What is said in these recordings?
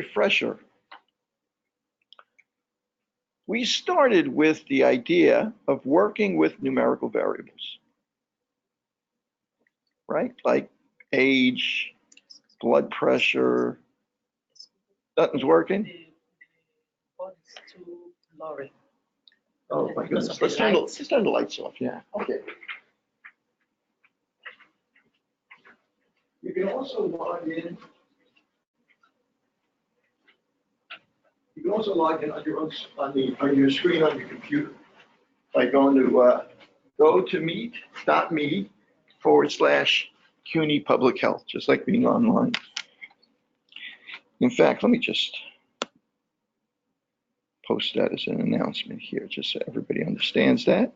refresher, we started with the idea of working with numerical variables, right? Like age, blood pressure. Nothing's working? Oh my goodness, let's turn the lights off, yeah. Okay. You can also log in. You can also log in on your own, on your screen on your computer by going to go to meet.me/CUNY Public Health, just like being online. In fact, let me just post that as an announcement here, just so everybody understands that.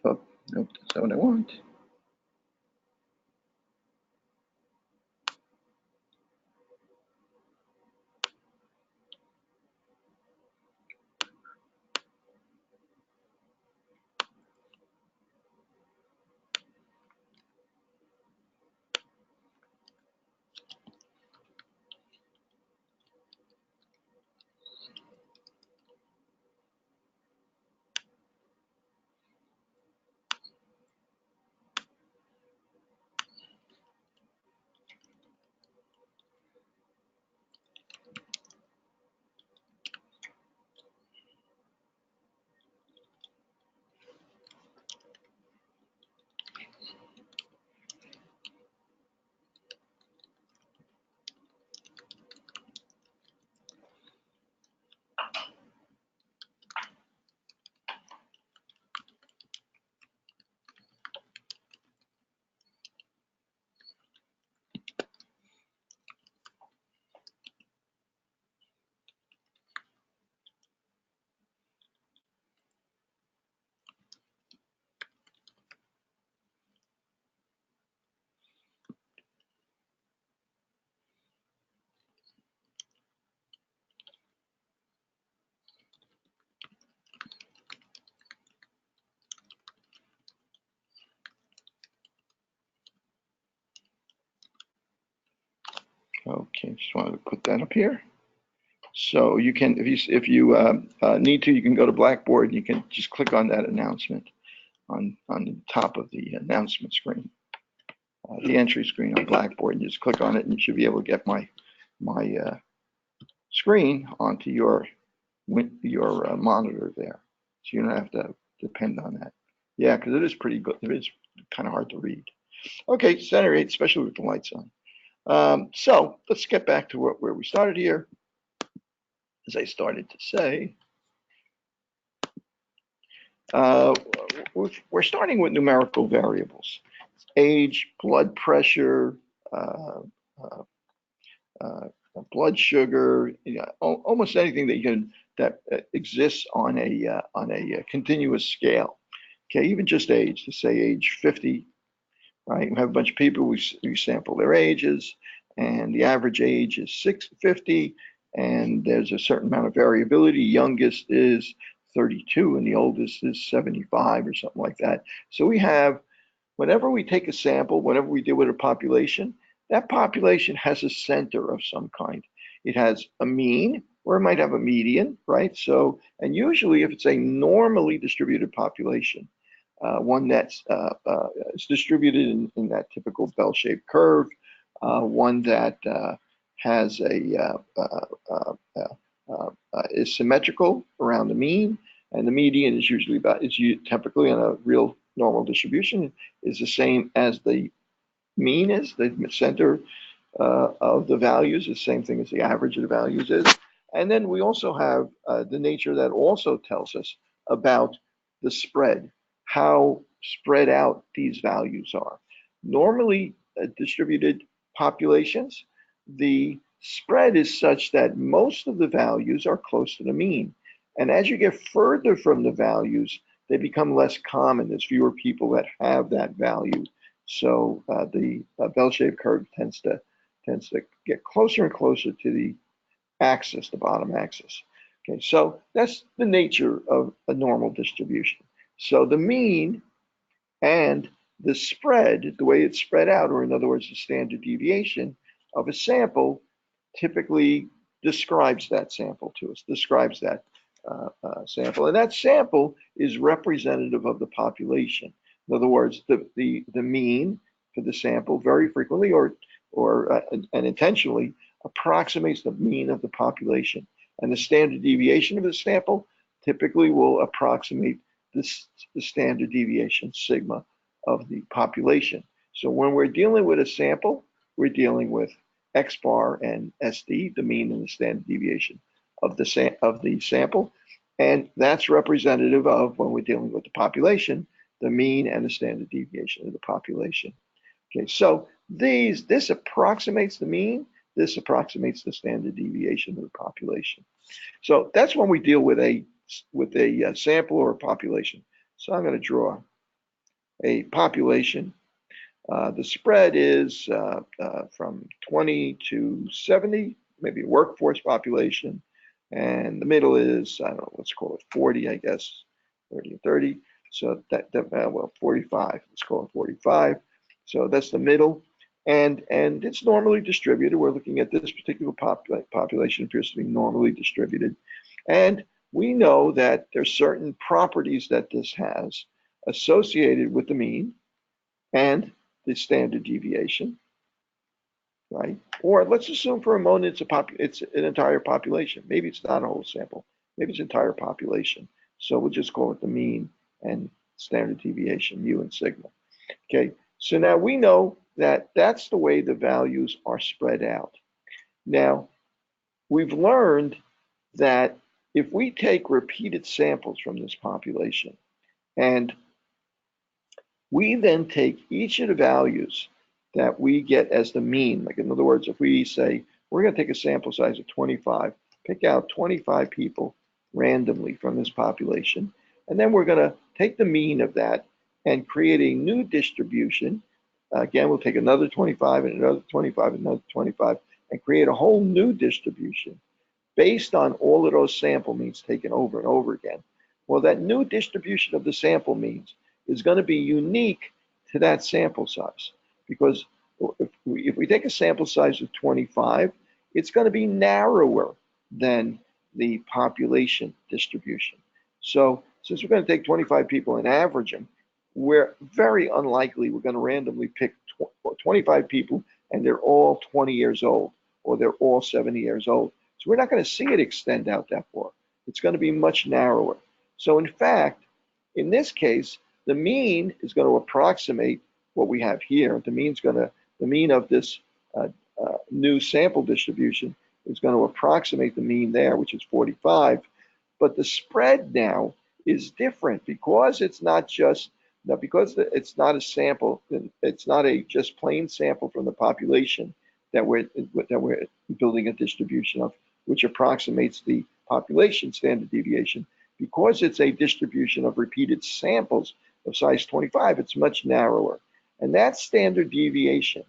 Oh, nope, that's not what I want. Okay, just wanted to put that up here. So you can, if you need to, you can go to Blackboard and you can just click on that announcement on the top of the announcement screen, the entry screen on Blackboard, and just click on it and you should be able to get my screen onto your monitor there. So you don't have to depend on that. Yeah, because it is pretty good. It is kind of hard to read. Okay, center 8, especially with the lights on. So let's get back to where we started here. As I started to say, we're starting with numerical variables: age, blood pressure, blood sugar, almost anything that exists on a continuous scale. Okay, even just age. To say age 50. Right, we have a bunch of people, we sample their ages, and the average age is 50, and there's a certain amount of variability. Youngest is 32, and the oldest is 75 or something like that. So we have, whenever we take a sample, whenever we deal with a population, that population has a center of some kind. It has a mean, or it might have a median, right? So, and usually if it's a normally distributed population, one that's is distributed in that typical bell-shaped curve, one that has is symmetrical around the mean, and the median is usually typically on a real normal distribution is the same as the mean is, the center of the values is the same thing as the average of the values is. And then we also have the nature that also tells us about the spread, how spread out these values are. Normally distributed populations, the spread is such that most of the values are close to the mean. And as you get further from the values, they become less common. There's fewer people that have that value. So the bell-shaped curve tends to get closer and closer to the axis, the bottom axis. Okay, so that's the nature of a normal distribution. So the mean and the spread, the way it's spread out, or in other words, the standard deviation of a sample, typically describes that sample to us, describes that sample. And that sample is representative of the population. In other words, the mean for the sample very frequently or and intentionally approximates the mean of the population. And the standard deviation of the sample typically will approximate the standard deviation, sigma, of the population. So when we're dealing with a sample, we're dealing with X bar and SD, the mean and the standard deviation of the sample. And that's representative of, when we're dealing with the population, the mean and the standard deviation of the population. Okay, so this approximates the mean, this approximates the standard deviation of the population. So that's when we deal with a sample or a population. So I'm going to draw a population. The spread is from 20 to 70, maybe a workforce population. And the middle is, I don't know, let's call it 40, I guess, 30 and 30. So well, 45, let's call it 45. So that's the middle. And it's normally distributed. We're looking at this particular population appears to be normally distributed. And we know that there's certain properties that this has associated with the mean and the standard deviation, right? Or let's assume for a moment it's an entire population. Maybe it's not a whole sample. Maybe it's entire population. So we'll just call it the mean and standard deviation, mu and sigma. Okay, so now we know that that's the way the values are spread out. Now, we've learned that if we take repeated samples from this population and we then take each of the values that we get as the mean, like in other words, if we say we're going to take a sample size of 25, pick out 25 people randomly from this population, and then we're going to take the mean of that and create a new distribution. Again, we'll take another 25 and another 25 and another 25 and create a whole new distribution based on all of those sample means taken over and over again. Well, that new distribution of the sample means is going to be unique to that sample size, because if we take a sample size of 25, it's going to be narrower than the population distribution. So since we're going to take 25 people and average them, we're very unlikely we're going to randomly pick 25 people and they're all 20 years old or they're all 70 years old. So we're not going to see it extend out that far. It's going to be much narrower. So in fact, in this case, the mean is going to approximate what we have here. The mean of this new sample distribution is going to approximate the mean there, which is 45. But the spread now is different because it's not just because it's not a sample, it's not a just plain sample from the population that we're building a distribution of, which approximates the population standard deviation. Because it's a distribution of repeated samples of size 25, it's much narrower. And that standard deviation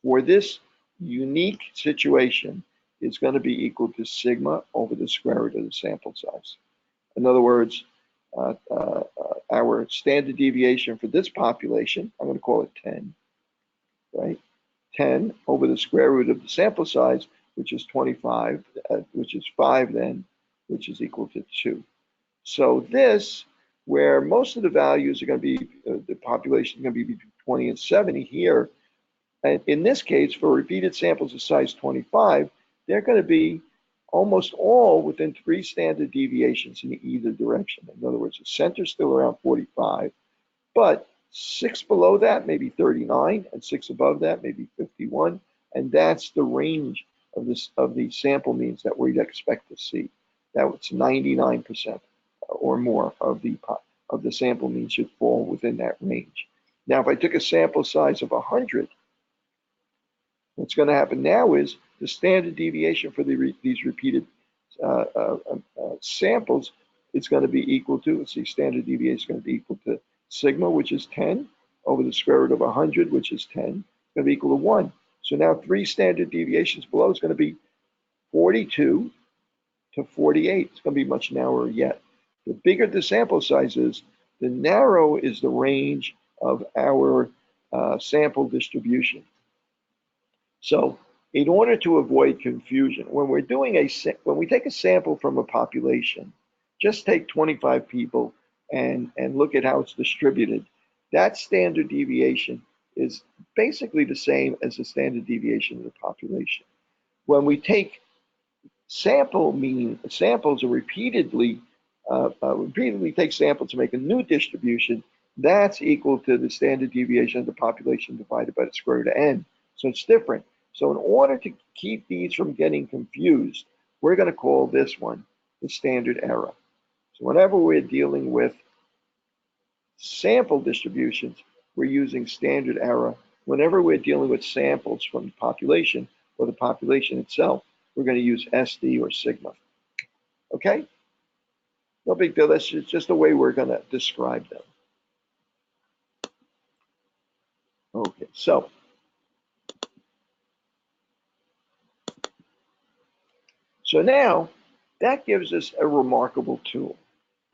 for this unique situation is going to be equal to sigma over the square root of the sample size. In other words, our standard deviation for this population, I'm going to call it 10, right? 10 over the square root of the sample size, which is 25, which is 5 then, which is equal to 2. So this, where most of the values are going to be, the population is going to be between 20 and 70 here, and in this case, for repeated samples of size 25, they're going to be almost all within 3 standard deviations in either direction. In other words, the center's still around 45, but 6 below that, maybe 39, and 6 above that, maybe 51, and that's the range of the sample means that we'd expect to see. That's 99% or more of the sample means should fall within that range. Now, if I took a sample size of 100, what's going to happen now is the standard deviation for these repeated samples is going to be equal to, let's see, standard deviation is going to be equal to sigma, which is 10, over the square root of 100, which is 10, going to be equal to 1. So now 3 standard deviations below is going to be 42 to 48. It's going to be much narrower yet. The bigger the sample size is, the narrow is the range of our sample distribution. So in order to avoid confusion, when we take a sample from a population, just take 25 people and look at how it's distributed. That standard deviation is basically the same as the standard deviation of the population. When we take samples and repeatedly take samples to make a new distribution, that's equal to the standard deviation of the population divided by the square root of n. So it's different. So in order to keep these from getting confused, we're going to call this one the standard error. So whenever we're dealing with sample distributions, we're using standard error. Whenever we're dealing with samples from the population or the population itself, we're going to use SD or sigma. Okay? No big deal. That's just the way we're going to describe them. Okay, so now that gives us a remarkable tool.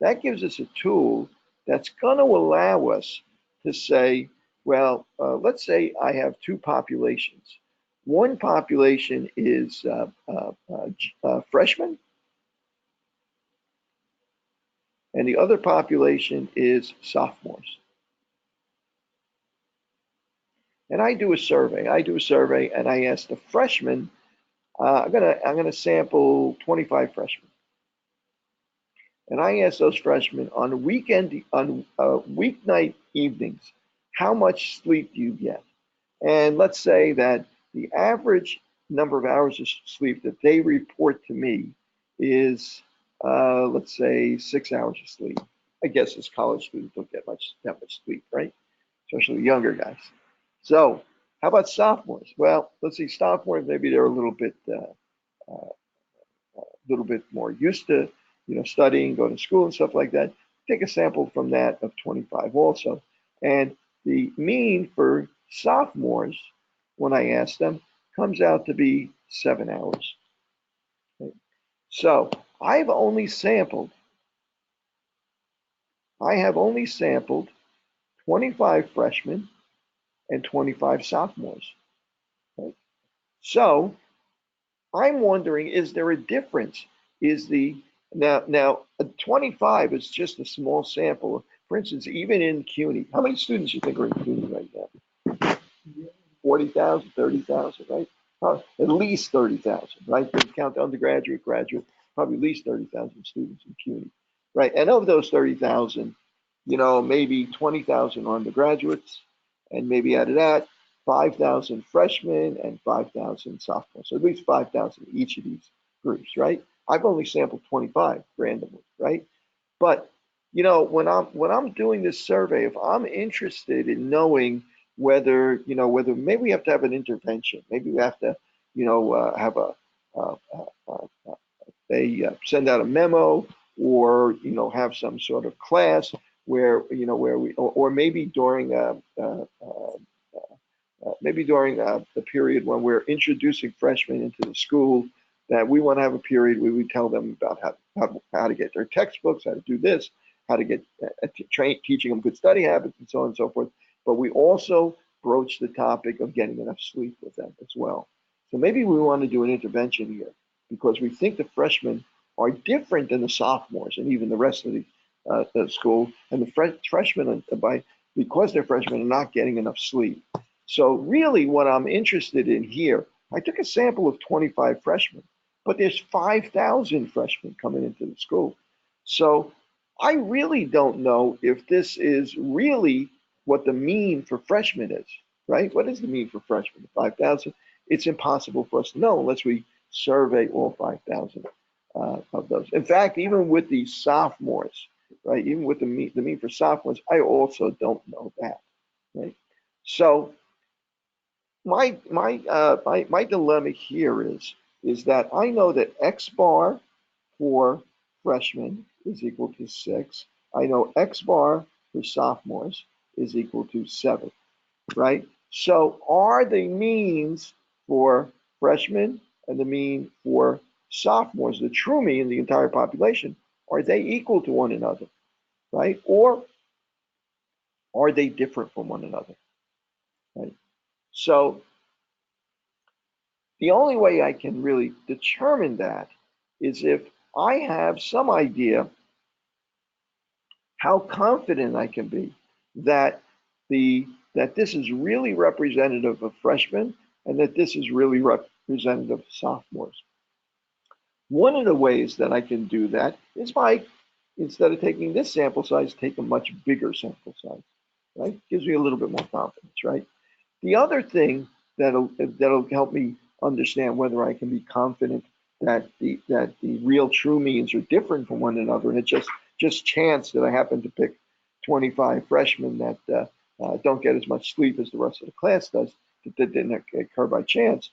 That gives us a tool that's going to allow us to say, well, let's say I have 2 populations. One population is freshmen, and the other population is sophomores. And I do a survey. And I ask the freshmen, I'm gonna sample 25 freshmen. And I ask those freshmen on weeknight evenings, how much sleep do you get? And let's say that the average number of hours of sleep that they report to me is, let's say, 6 hours of sleep. I guess as college students don't get that much sleep, right? Especially younger guys. So how about sophomores? Well, let's see, sophomores, maybe they're a little bit more used to, studying, going to school and stuff like that. Take a sample from that of 25 also. And the mean for sophomores, when I ask them, comes out to be 7 hours. Okay. So I have only sampled 25 freshmen and 25 sophomores. Okay. So I'm wondering, is there a difference? Now 25 is just a small sample. For instance, even in CUNY, how many students do you think are in CUNY right now? 40,000, 30,000, right? At least 30,000, right? If you count undergraduate, graduate, probably at least 30,000 students in CUNY, right? And of those 30,000, maybe 20,000 are undergraduates, and maybe out of that, 5,000 freshmen and 5,000 sophomores. So at least 5,000 each of these groups, right? I've only sampled 25 randomly, right? But when I'm doing this survey, if I'm interested in knowing whether maybe we have to have an intervention, maybe we have to have they send out a memo, or have some sort of class where or maybe during the period when we're introducing freshmen into the school, that we want to have a period where we tell them about how to get their textbooks, how to do this, how to get teaching them good study habits, and so on and so forth. But we also broach the topic of getting enough sleep with them as well. So maybe we want to do an intervention here because we think the freshmen are different than the sophomores and even the rest of the school. And the freshmen, because they're freshmen, are not getting enough sleep. So really what I'm interested in here, I took a sample of 25 freshmen, but there's 5,000 freshmen coming into the school. So I really don't know if this is really what the mean for freshmen is, right? What is the mean for freshmen? 5,000? It's impossible for us to know unless we survey all 5,000 of those. In fact, even with the sophomores, right? Even with the mean for sophomores, I also don't know that, right? So my dilemma here is that I know that X bar for freshmen is equal to 6. I know X bar for sophomores is equal to 7, right? So are the means for freshmen and the mean for sophomores, the true mean, the entire population, are they equal to one another, right? Or are they different from one another, right? So the only way I can really determine that is if I have some idea how confident I can be that this is really representative of freshmen and that this is really representative of sophomores. One of the ways that I can do that is by, instead of taking this sample size, take a much bigger sample size, right? Gives me a little bit more confidence, right? The other thing that'll help me understand whether I can be confident that the real true means are different from one another, and it's just chance that I happen to pick 25 freshmen that don't get as much sleep as the rest of the class does, that didn't occur by chance.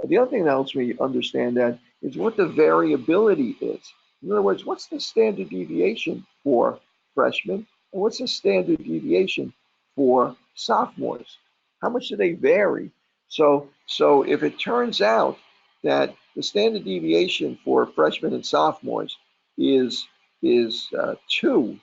The other thing that helps me understand that is what the variability is. In other words, what's the standard deviation for freshmen, and what's the standard deviation for sophomores? How much do they vary? So if it turns out that the standard deviation for freshmen and sophomores is 2,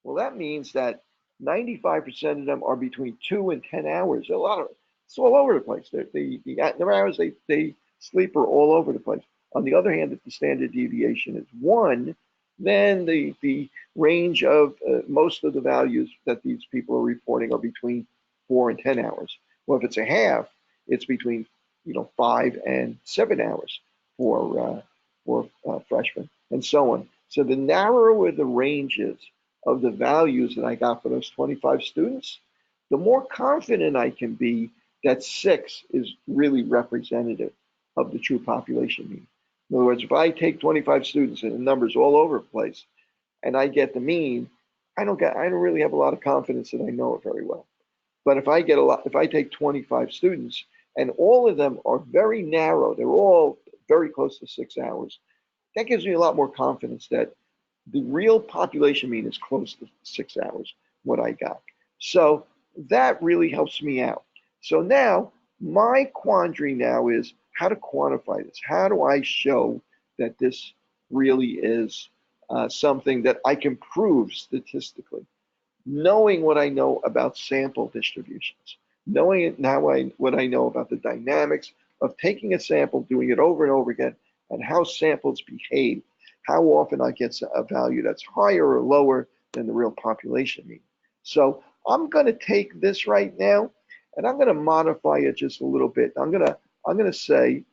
well, that means that 95% of them are between 2 and 10 hours. It's all over the place. The hours they sleep are all over the place. On the other hand, if the standard deviation is 1, then the range of most of the values that these people are reporting are between 4 and 10 hours. Well, if it's a half, it's between 5 and 7 hours for freshmen, and so on. So the narrower the range is of the values that I got for those 25 students, the more confident I can be that 6 is really representative of the true population mean. In other words, if I take 25 students and the numbers all over the place, and I get the mean, I don't really have a lot of confidence that I know it very well. But if I take 25 students and all of them are very narrow, they're all very close to 6 hours, that gives me a lot more confidence that the real population mean is close to 6 hours, what I got. So that really helps me out. So now my quandary now is how to quantify this. How do I show that this really is something that I can prove statistically? Knowing what I know about sample distributions, knowing what I know about the dynamics of taking a sample, doing it over and over again, and how samples behave, how often I get a value that's higher or lower than the real population mean. So I'm going to take this right now, and I'm going to modify it just a little bit. I'm going to say,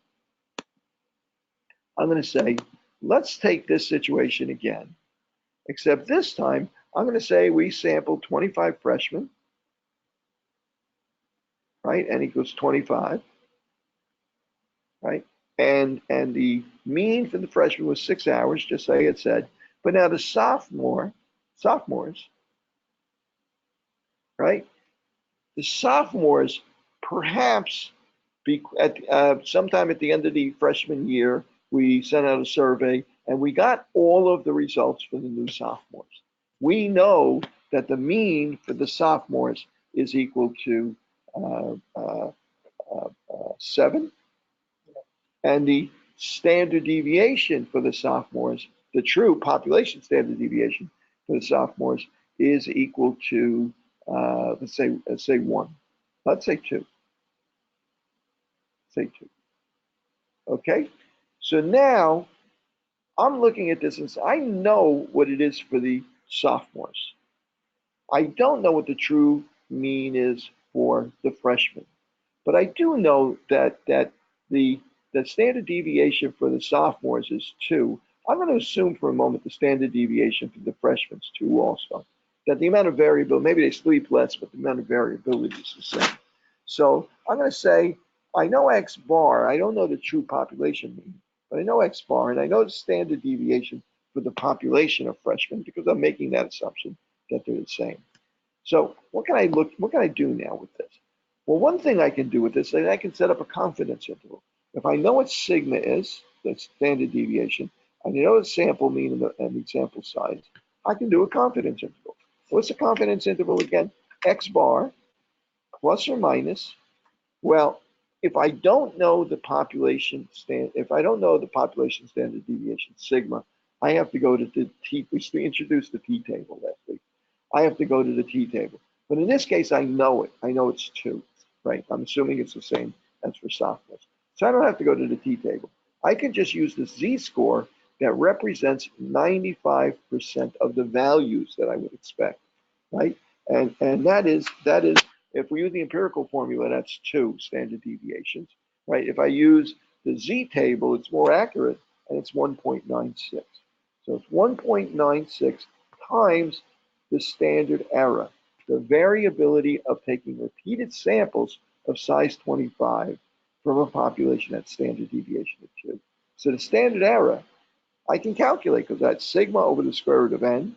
let's take this situation again, except this time I'm going to say we sampled 25 freshmen, right? N equals 25, right? And the mean for the freshman was 6 hours, just like it said. But now the sophomores, right? The sophomores perhaps sometime at the end of the freshman year, we sent out a survey and we got all of the results for the new sophomores. We know that the mean for the sophomores is equal to 7, and the standard deviation for the sophomores, the true population standard deviation for the sophomores, is equal to let's say 1. Let's say 2. Say 2. Okay? So now I'm looking at this and I know what it is for the sophomores. I don't know what the true mean is for the freshmen, but I do know that the standard deviation for the sophomores is 2. I'm going to assume for a moment the standard deviation for the freshmen is 2 also. That the amount of variability, maybe they sleep less, but the amount of variability is the same. So I'm going to say, I know X bar, I don't know the true population mean, but I know X bar, and I know the standard deviation for the population of freshmen because I'm making that assumption that they're the same. So what can I do now with this? Well, one thing I can do with this is I can set up a confidence interval. If I know what sigma is, the standard deviation, I know the sample mean and the sample size, I can do a confidence interval. What's the confidence interval again? X bar plus or minus. Well, if I don't know the population standard deviation sigma, I have to go to the T. We introduced the T table last week. I have to go to the T table. But in this case, I know it. I know it's 2, right? I'm assuming it's the same as for sophomores. So I don't have to go to the T table. I can just use the Z-score that represents 95% of the values that I would expect, right? And that is, if we use the empirical formula, that's 2 standard deviations, right? If I use the Z table, it's more accurate, and it's 1.96. So it's 1.96 times the standard error, the variability of taking repeated samples of size 25 from a population that's standard deviation of 2. So the standard error, I can calculate because that's sigma over the square root of n.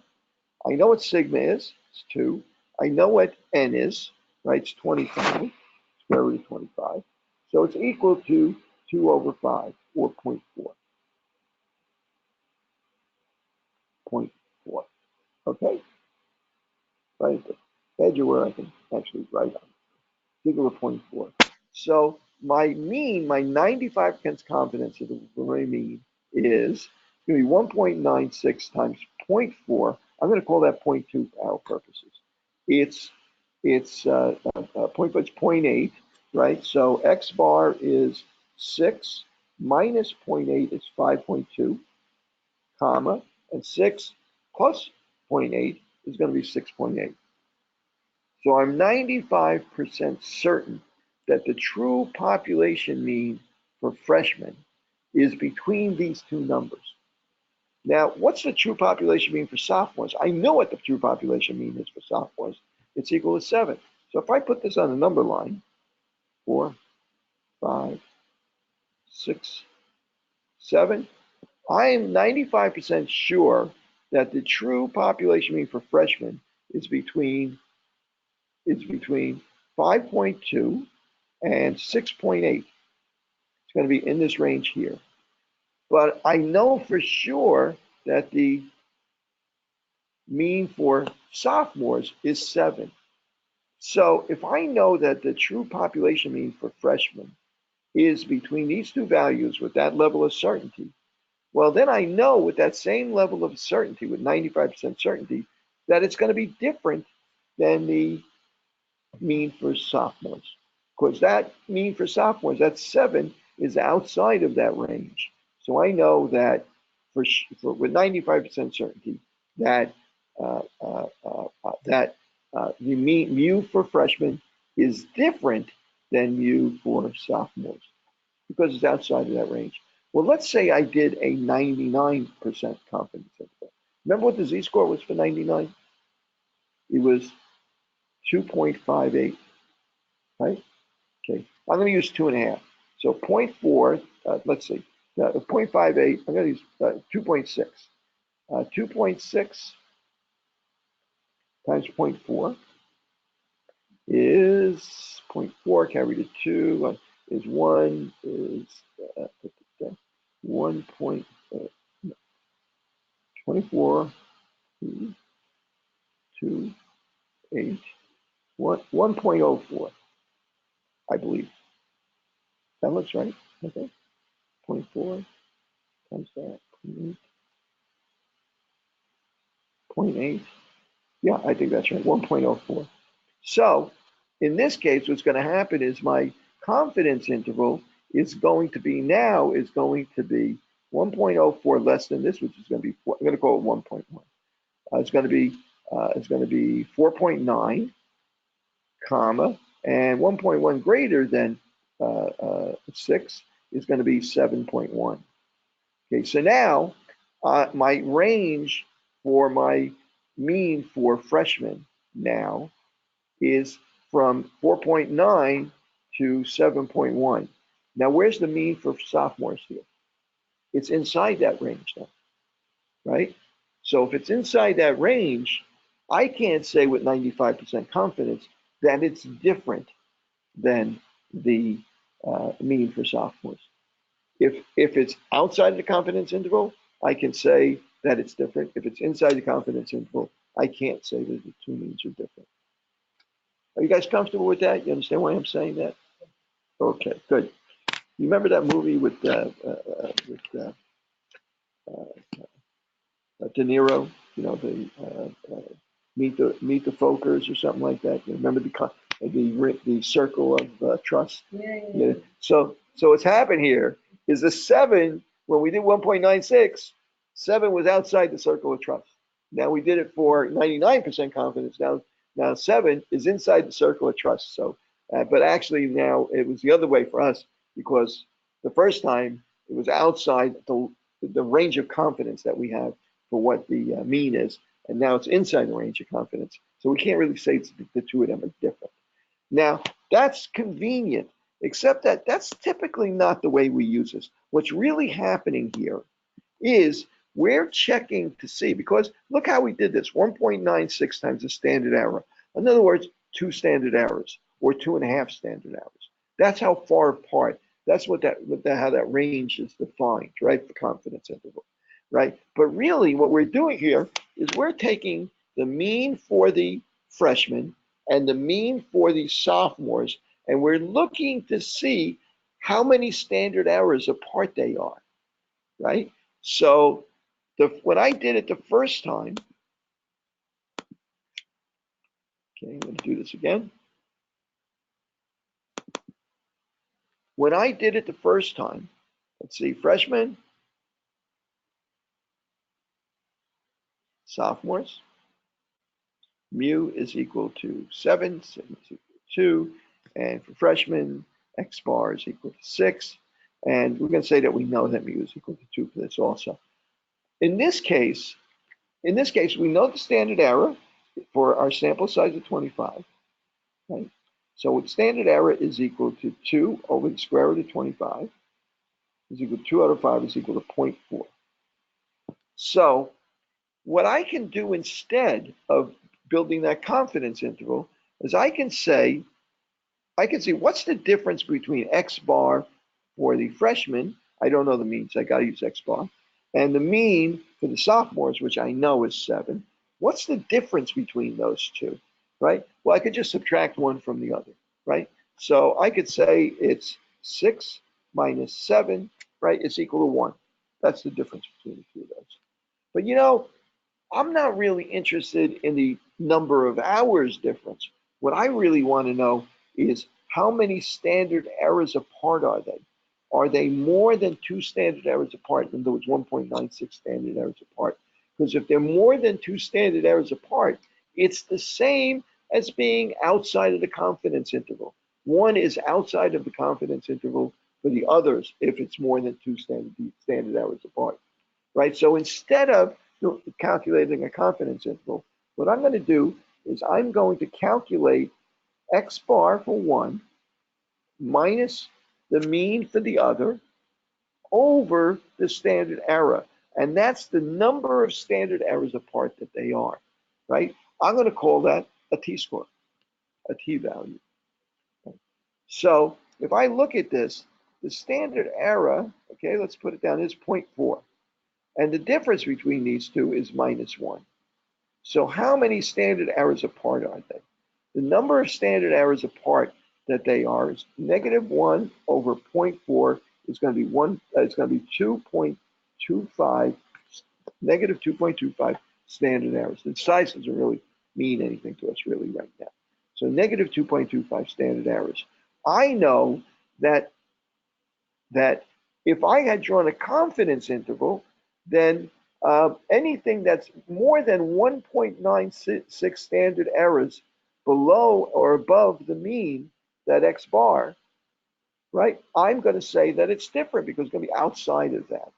I know what sigma is, it's 2. I know what n is, right? It's 25, square root of 25. So it's equal to 2 over 5, or 0.4. 0.4. Okay? Right at the edge of where I can actually write on. Equal to 0.4. So my mean, my 95% confidence of the my mean is going to be 1.96 times 0.4. I'm going to call that 0.2 for our purposes. It's 0.8, right? So X bar is 6 minus 0.8 is 5.2, comma, and 6 plus 0.8 is going to be 6.8. So I'm 95% certain that the true population mean for freshmen is between these 2 numbers. Now, what's the true population mean for sophomores? I know what the true population mean is for sophomores. It's equal to 7. So if I put this on a number line, 4, 5, 6, 7, I am 95% sure that the true population mean for freshmen is between 5.2 and 6.8. It's going to be in this range here. But I know for sure that the mean for sophomores is 7. So if I know that the true population mean for freshmen is between these 2 values with that level of certainty, well, then I know with that same level of certainty, with 95% certainty, that it's going to be different than the mean for sophomores. Because that mean for sophomores, that 7, is outside of that range. So I know that with 95% certainty that the mu for freshmen is different than mu for sophomores because it's outside of that range. Well, let's say I did a 99% confidence interval. Remember what the Z-score was for 99? It was 2.58, right? Okay, I'm going to use 2.5. So 0.4, let's see, 0.58, I'm going to use 2.6. 2.6 times 0.4 is 0.4 carried to 2 is 1 is 1.24 2 8 1.04, I believe. That looks right. Okay. 0.4 times that 0.8. Yeah, I think that's right. 1.04. So in this case, what's going to happen is my confidence interval is going to be 1.04 less than this, which is going to be, I'm going to call it 1.1. It's going to be 4.9, comma, and 1.1 greater than 6 is going to be 7.1. Okay, so now my range for my mean for freshmen now is from 4.9 to 7.1. Now, where's the mean for sophomores here? It's inside that range now, right? So if it's inside that range, I can't say with 95% confidence that it's different than the mean for sophomores. If it's outside of the confidence interval, I can say that it's different. If it's inside the confidence interval, I can't say that the two means are different. Are you guys comfortable with that? You understand why I'm saying that? Okay, good. You remember that movie with De Niro? You know, the Meet the Folkers or something like that. You remember the circle of trust? Yeah. So what's happened here is the 7, when we did 1.96, 7 was outside the circle of trust. Now we did it for 99% confidence. Now 7 is inside the circle of trust. So, but actually now it was the other way for us, because the first time it was outside the range of confidence that we have for what the mean is, and now it's inside the range of confidence. So we can't really say the two of them are different. Now that's convenient, except that that's typically not the way we use this. What's really happening here is we're checking to see, because look how we did this, 1.96 times the standard error. In other words, 2 standard errors or 2.5 standard errors. That's how far apart. That's how that range is defined, right? The confidence interval, right? But really what we're doing here is we're taking the mean for the freshmen and the mean for the sophomores, and we're looking to see how many standard errors apart they are, right? So when I did it the first time, okay, I'm going to do this again. When I did it the first time, let's see, freshmen, sophomores, mu is equal to 7, sigma is equal to 2, and for freshmen, x bar is equal to 6, and we're going to say that we know that mu is equal to 2 for this also. In this case, we know the standard error for our sample size of 25, right? So standard error is equal to 2 over the square root of 25 is equal to 2 out of 5 is equal to 0.4. So what I can do instead of building that confidence interval is I can see what's the difference between x bar for the freshman. I don't know the means, I got to use x bar, and the mean for the sophomores, which I know is 7. What's the difference between those two, right? Well, I could just subtract one from the other, right? So I could say it's 6 minus 7, right? It's equal to 1. That's the difference between the two of those. But you know, I'm not really interested in the number of hours difference. What I really want to know is how many standard errors apart are they? Are they more than 2 standard errors apart? In other words, 1.96 standard errors apart. Because if they're more than 2 standard errors apart, it's the same as being outside of the confidence interval. One is outside of the confidence interval for the others if it's more than 2 standard errors apart, right? So instead of calculating a confidence interval, what I'm going to do is I'm going to calculate x bar for one minus the mean for the other over the standard error. And that's the number of standard errors apart that they are, right? I'm going to call that a t-score, a t-value. So if I look at this, the standard error, okay, let's put it down, is 0.4. And the difference between these two is -1. So how many standard errors apart are they? The number of standard errors apart that they are is -1 over 0.4 is going to be it's going to be 2.25, -2.25 standard errors. The size doesn't really mean anything to us really right now. So negative 2.25 standard errors. I know that if I had drawn a confidence interval, then anything that's more than 1.96 standard errors below or above the mean, that X bar, right? I'm going to say that it's different because it's going to be outside of that.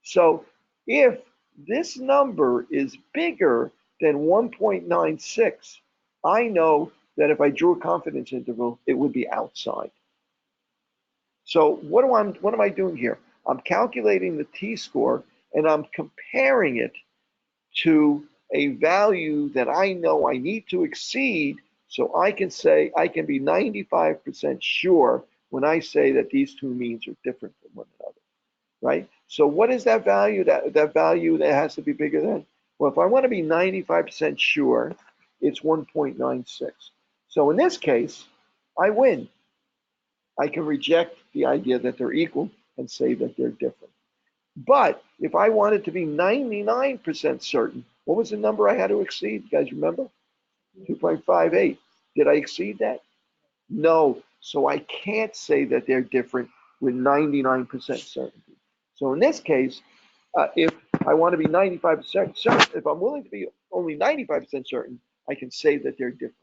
So if this number is bigger than 1.96, I know that if I drew a confidence interval, it would be outside. So what am I doing here? I'm calculating the t-score and I'm comparing it to a value that I know I need to exceed, so I can say I can be 95% sure when I say that these two means are different from one another, right? So what is that value? That value that has to be bigger than? Well, if I want to be 95% sure, it's 1.96. So in this case, I win. I can reject the idea that they're equal and say that they're different. But if I wanted to be 99% certain, what was the number I had to exceed? You guys remember? 2.58. Did I exceed that? No. So I can't say that they're different with 99% certainty. So in this case, if I want to be 95% certain, if I'm willing to be only 95% certain, I can say that they're different.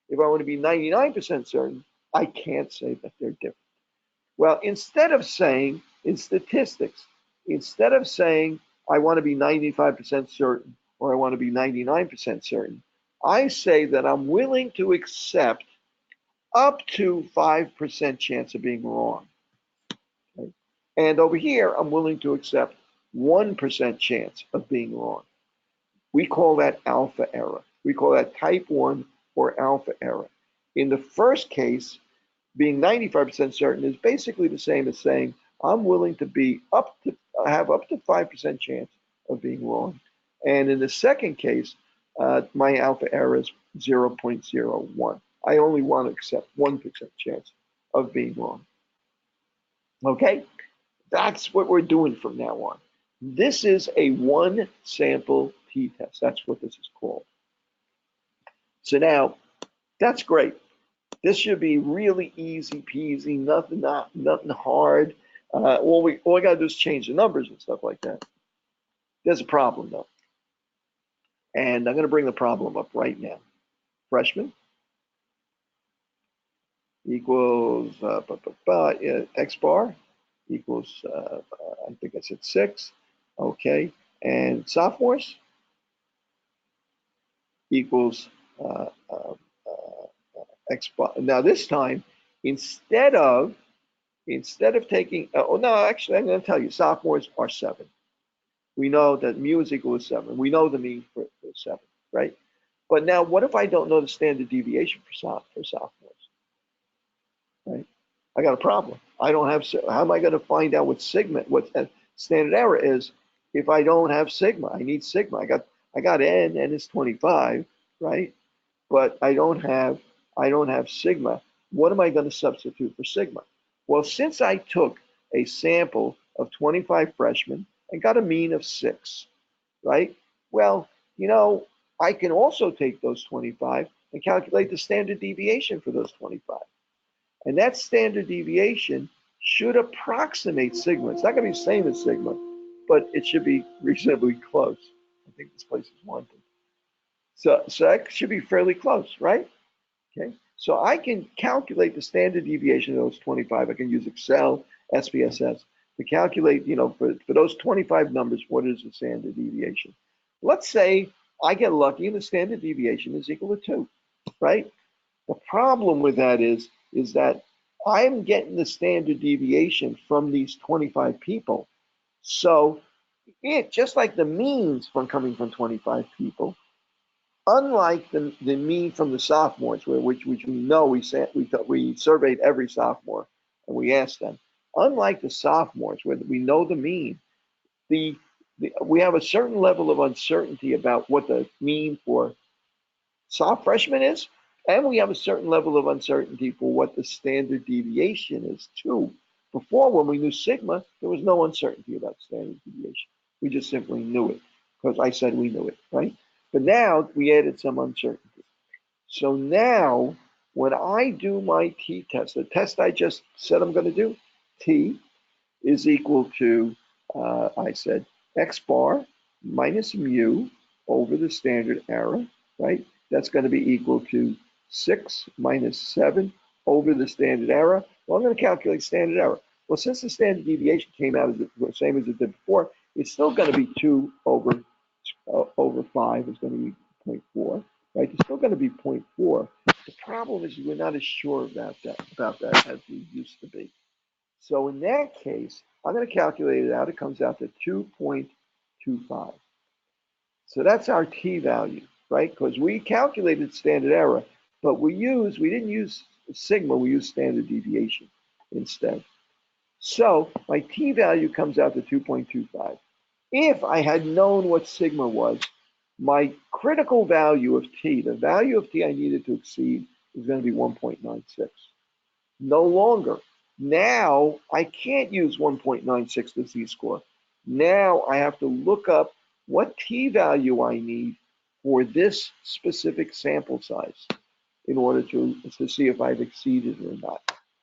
If I want to be 99% certain, I can't say that they're different. Well, instead of saying in statistics, instead of saying I want to be 95% certain or I want to be 99% certain, I say that I'm willing to accept up to 5% chance of being wrong. Okay? And over here, I'm willing to accept 1% chance of being wrong. We call that alpha error. We call that type 1 or alpha error. In the first case, being 95% certain is basically the same as saying I'm willing to have up to 5% chance of being wrong. And in the second case, my alpha error is 0.01. I only want to accept 1% chance of being wrong. Okay, that's what we're doing from now on. This is a one sample t-test. That's what this is called. So now, that's great. This should be really easy peasy, nothing hard. All we got to do is change the numbers and stuff like that. There's a problem though. And I'm going to bring the problem up right now. Freshman equals X bar equals, I think I said 6. Okay. And sophomores equals X bar. Now this time, instead of taking, actually, I'm going to tell you, sophomores are 7. We know that mu is equal to 7. We know the mean for 7, right? But now, what if I don't know the standard deviation for sophomores? Right? I got a problem. I don't have. How am I going to find out what standard error is if I don't have sigma? I need sigma. I got n. N is 25, right? But I don't have sigma. What am I going to substitute for sigma? Well, since I took a sample of 25 freshmen and got a mean of 6, right? Well, I can also take those 25 and calculate the standard deviation for those 25. And that standard deviation should approximate sigma. It's not going to be the same as sigma, but it should be reasonably close. I think this place is wanted. So that should be fairly close, right? Okay. So I can calculate the standard deviation of those 25. I can use Excel, SPSS to calculate, for those 25 numbers, what is the standard deviation? Let's say I get lucky and the standard deviation is equal to 2, right? The problem with that is that I'm getting the standard deviation from these 25 people. So just like the means from coming from 25 people, unlike the mean from the sophomores, which we know we surveyed every sophomore and we asked them. Unlike the sophomores, where we know the mean, we have a certain level of uncertainty about what the mean for freshmen is, and we have a certain level of uncertainty for what the standard deviation is too. Before, when we knew sigma, there was no uncertainty about standard deviation. We just simply knew it because I said we knew it, right? But now we added some uncertainty. So now When I do my t-test, the test I just said I'm going to do, t is equal to, I said, x bar minus mu over the standard error, right? That's going to be equal to 6 minus 7 over the standard error. Well, I'm going to calculate standard error. Well, since the standard deviation came out as the same as it did before, it's still going to be 2 over 5 is going to be 0.4, right? It's still going to be 0.4. The problem is we're not as sure about that as we used to be. So in that case, I'm going to calculate it out. It comes out to 2.25. So that's our t-value, right? Because we calculated standard error, but we didn't use sigma, we used standard deviation instead. So my t-value comes out to 2.25. If I had known what sigma was, my critical value of t, the value of t I needed to exceed, is going to be 1.96. No longer. Now I can't use 1.96 the z-score. Now I have to look up what t-value I need for this specific sample size in order to see if I've exceeded it or not.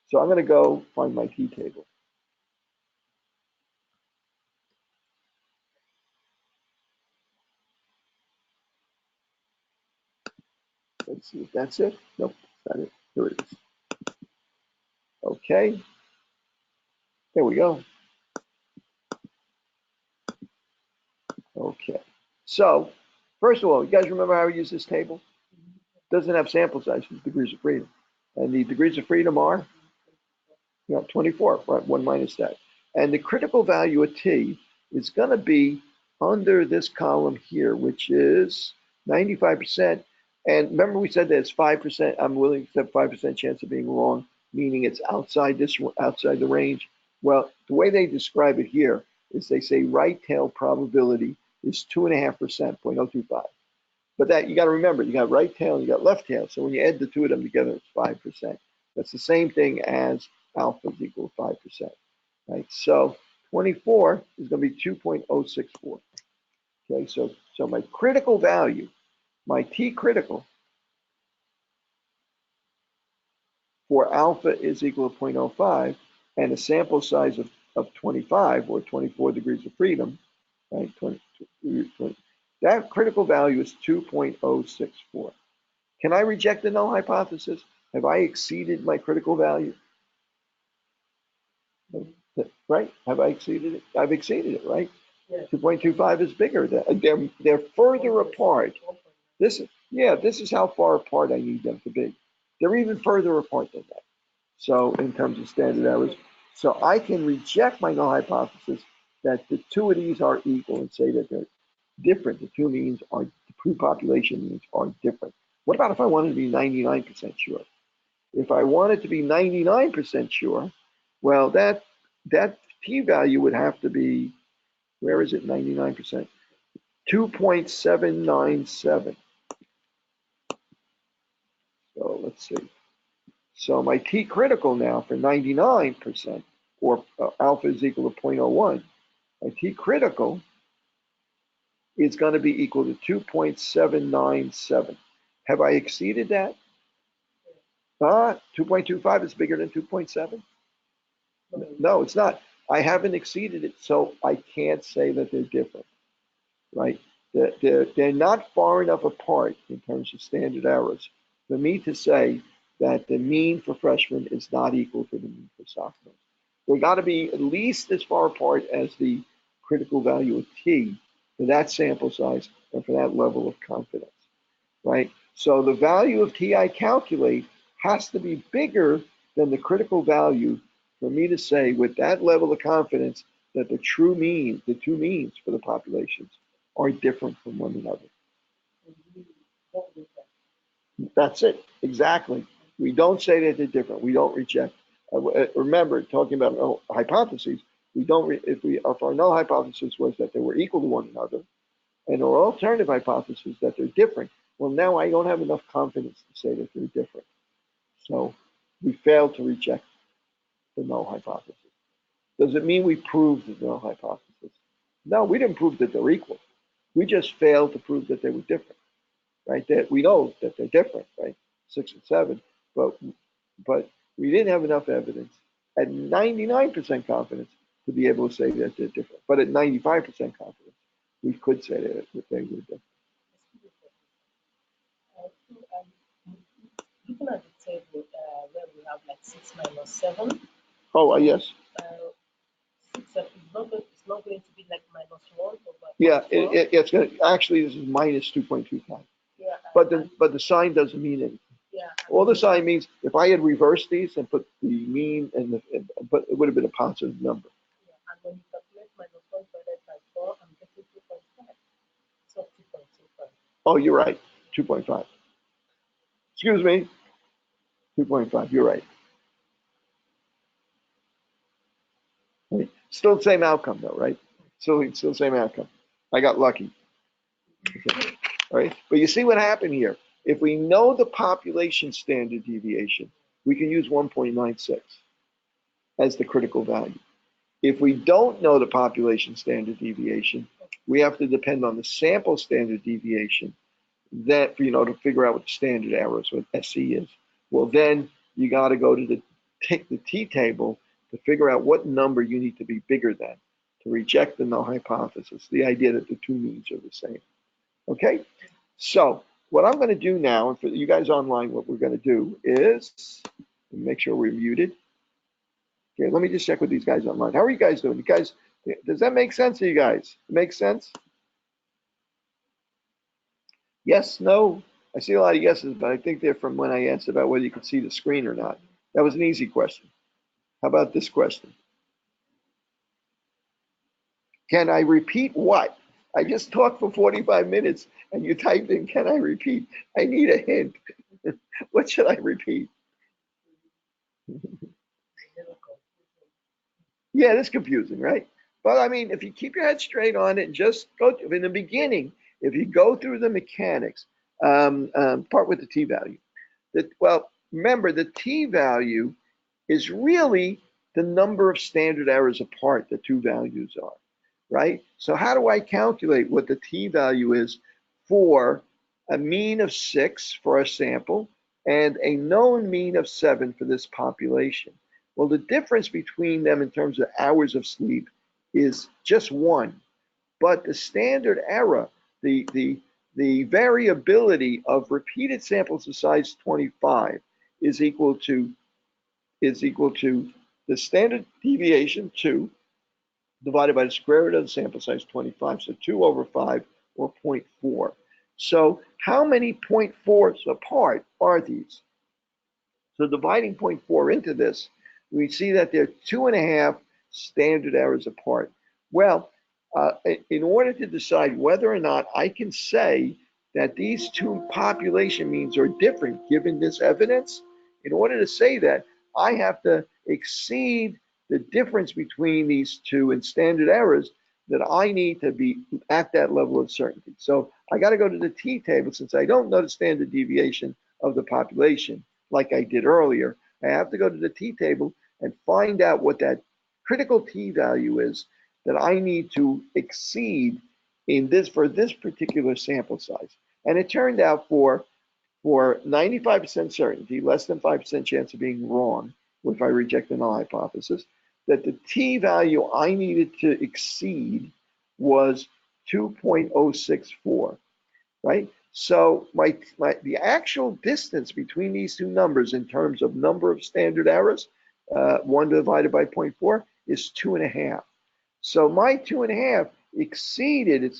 So I'm going to go find my t-table. Let's see if that's it. Nope, not it. Here it is. Okay, there we go. Okay, so first of all, you guys remember how we use this table? Doesn't have sample size, it's degrees of freedom. And the degrees of freedom are 24, right? 1 minus that. And the critical value of t is going to be under this column here, which is 95%. And remember we said that it's 5%. I'm willing to accept 5% chance of being wrong, meaning it's outside the range. Well, the way they describe it here is they say right tail probability is 2.5%, 0.025. But that you got to remember, you got right tail and you got left tail. So when you add the two of them together, it's 5%. That's the same thing as alpha is equal to 5%, right? So 24 is going to be 2.064. Okay, so my critical value, my t critical for alpha is equal to 0.05 and a sample size of 25 or 24 degrees of freedom, right? 20, that critical value is 2.064. Can I reject the null hypothesis? Have I exceeded my critical value? Right? Have I exceeded it? I've exceeded it, right? Yeah. 2.25 is bigger. They're further apart. This is how far apart I need them to be. They're even further apart than that. So in terms of standard errors, so I can reject my null hypothesis that the two of these are equal and say that they're different. The two means are the pre-population means are different. What about if I wanted to be 99% sure? If I wanted to be 99% sure, well, that p-value would have to be, where is it, 99%? 2.797. So let's see. So my t critical now for 99%, or alpha is equal to 0.01, my t critical is going to be equal to 2.797. Have I exceeded that? 2.25 is bigger than 2.7? No, it's not. I haven't exceeded it, so I can't say that they're different, right? They're not far enough apart in terms of standard errors for me to say that the mean for freshmen is not equal to the mean for sophomores. They got to be at least as far apart as the critical value of t for that sample size and for that level of confidence, right? So the value of t I calculate has to be bigger than the critical value for me to say with that level of confidence that the two means for the populations are different from one another. That's it, exactly. We don't say that they're different. We don't reject. Remember, talking about hypotheses, we don't. If our null hypothesis was that they were equal to one another, and our alternative hypothesis that they're different, well, now I don't have enough confidence to say that they're different. So we failed to reject the null hypothesis. Does it mean we proved the null hypothesis? No, we didn't prove that they're equal. We just failed to prove that they were different, right? That we know that they're different, right? 6 and 7, but we didn't have enough evidence at 99% confidence to be able to say that they're different. But at 95% confidence, we could say that they were different. Looking at the table where we have like 6 minus 7. Oh, yes. 6 it's not going to be like minus 1 over. Yeah, it's going to, actually, this is minus 2.25. Yeah. But the sign doesn't mean anything. Yeah. All the sign means, if I had reversed these and put the mean but it would have been a positive number. Yeah, and when you calculate minus 1 divided by 4, I'm getting 2.5. So 2.25. Oh, you're right. 2.5. Excuse me. 2.5. You're right. Still the same outcome, though, right? Still the same outcome. I got lucky. Okay. All right. But you see what happened here? If we know the population standard deviation, we can use 1.96 as the critical value. If we don't know the population standard deviation, we have to depend on the sample standard deviation that, to figure out what the standard error is, what SC is. Well, then you got to go to the t-table to figure out what number you need to be bigger than to reject the null hypothesis, the idea that the two means are the same. Okay? So what I'm going to do now, and for you guys online, what we're going to do is make sure we're muted. Okay, let me just check with these guys online. How are you guys doing? You guys, does that make sense to you guys? It makes sense? Yes, no? I see a lot of yeses, but I think they're from when I asked about whether you could see the screen or not. That was an easy question. How about this question? Can I repeat what? I just talked for 45 minutes and you typed in, can I repeat? I need a hint. What should I repeat? Yeah, that's confusing, right? But I mean, if you keep your head straight on it and just go in the beginning, if you go through the mechanics, part with the t-value. Well, remember, the t-value is really the number of standard errors apart the two values are, right? So how do I calculate what the t-value is for a mean of 6 for a sample and a known mean of 7 for this population? Well, the difference between them in terms of hours of sleep is just 1, but the standard error, the variability of repeated samples of size 25 is equal to the standard deviation 2 divided by the square root of the sample size 25, so 2 over 5 or 0.4. So how many 0.4s apart are these? So dividing 0.4 into this, we see that they're 2.5 standard errors apart. Well, in order to decide whether or not I can say that these two population means are different given this evidence, in order to say that, I have to exceed the difference between these two in standard errors that I need to be at that level of certainty. So I got to go to the t-table. Since I don't know the standard deviation of the population like I did earlier, I have to go to the t-table and find out what that critical t-value is that I need to exceed for this particular sample size. And it turned out for 95% certainty, less than 5% chance of being wrong if I reject the null hypothesis, that the t-value I needed to exceed was 2.064, right? So the actual distance between these two numbers in terms of number of standard errors, 1 divided by 0.4, is 2.5. So my 2.5 exceeded,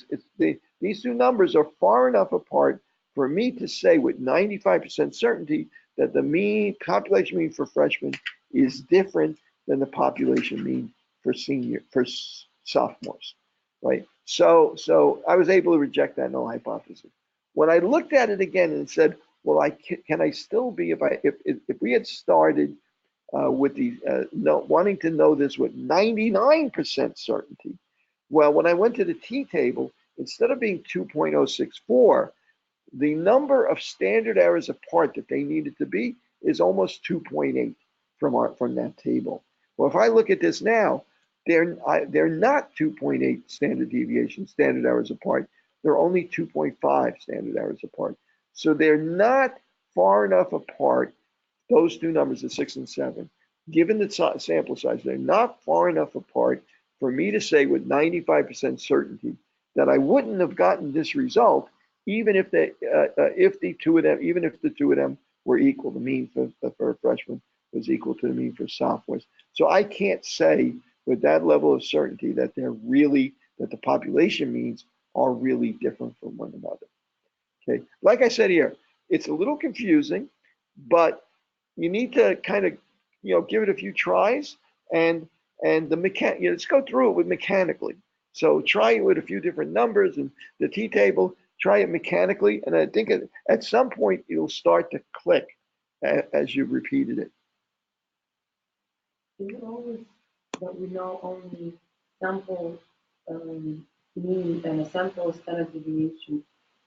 these two numbers are far enough apart for me to say with 95% certainty that the population mean for freshmen is different than the population mean for sophomores, right? So I was able to reject that null hypothesis. When I looked at it again and said, well, can I still be, if we had started with wanting to know this with 99% certainty, well, when I went to the t-table, instead of being 2.064, the number of standard errors apart that they needed to be is almost 2.8 from that table. Well, if I look at this now, they're not 2.8 standard errors apart. They're only 2.5 standard errors apart. So they're not far enough apart those two numbers, the 6 and 7, given the sample size, they're not far enough apart for me to say with 95% certainty that I wouldn't have gotten this result, even if the two of them were equal. The mean for a freshman was equal to the mean for sophomores. So I can't say with that level of certainty that that the population means are really different from one another. Okay, like I said here, it's a little confusing, but you need to kind of, give it a few tries and let's go through it with mechanically. So try it with a few different numbers and the t-table, try it mechanically, and I think at some point it'll start to click as you've repeated it. Is it always that we know only sample mean and a sample standard deviation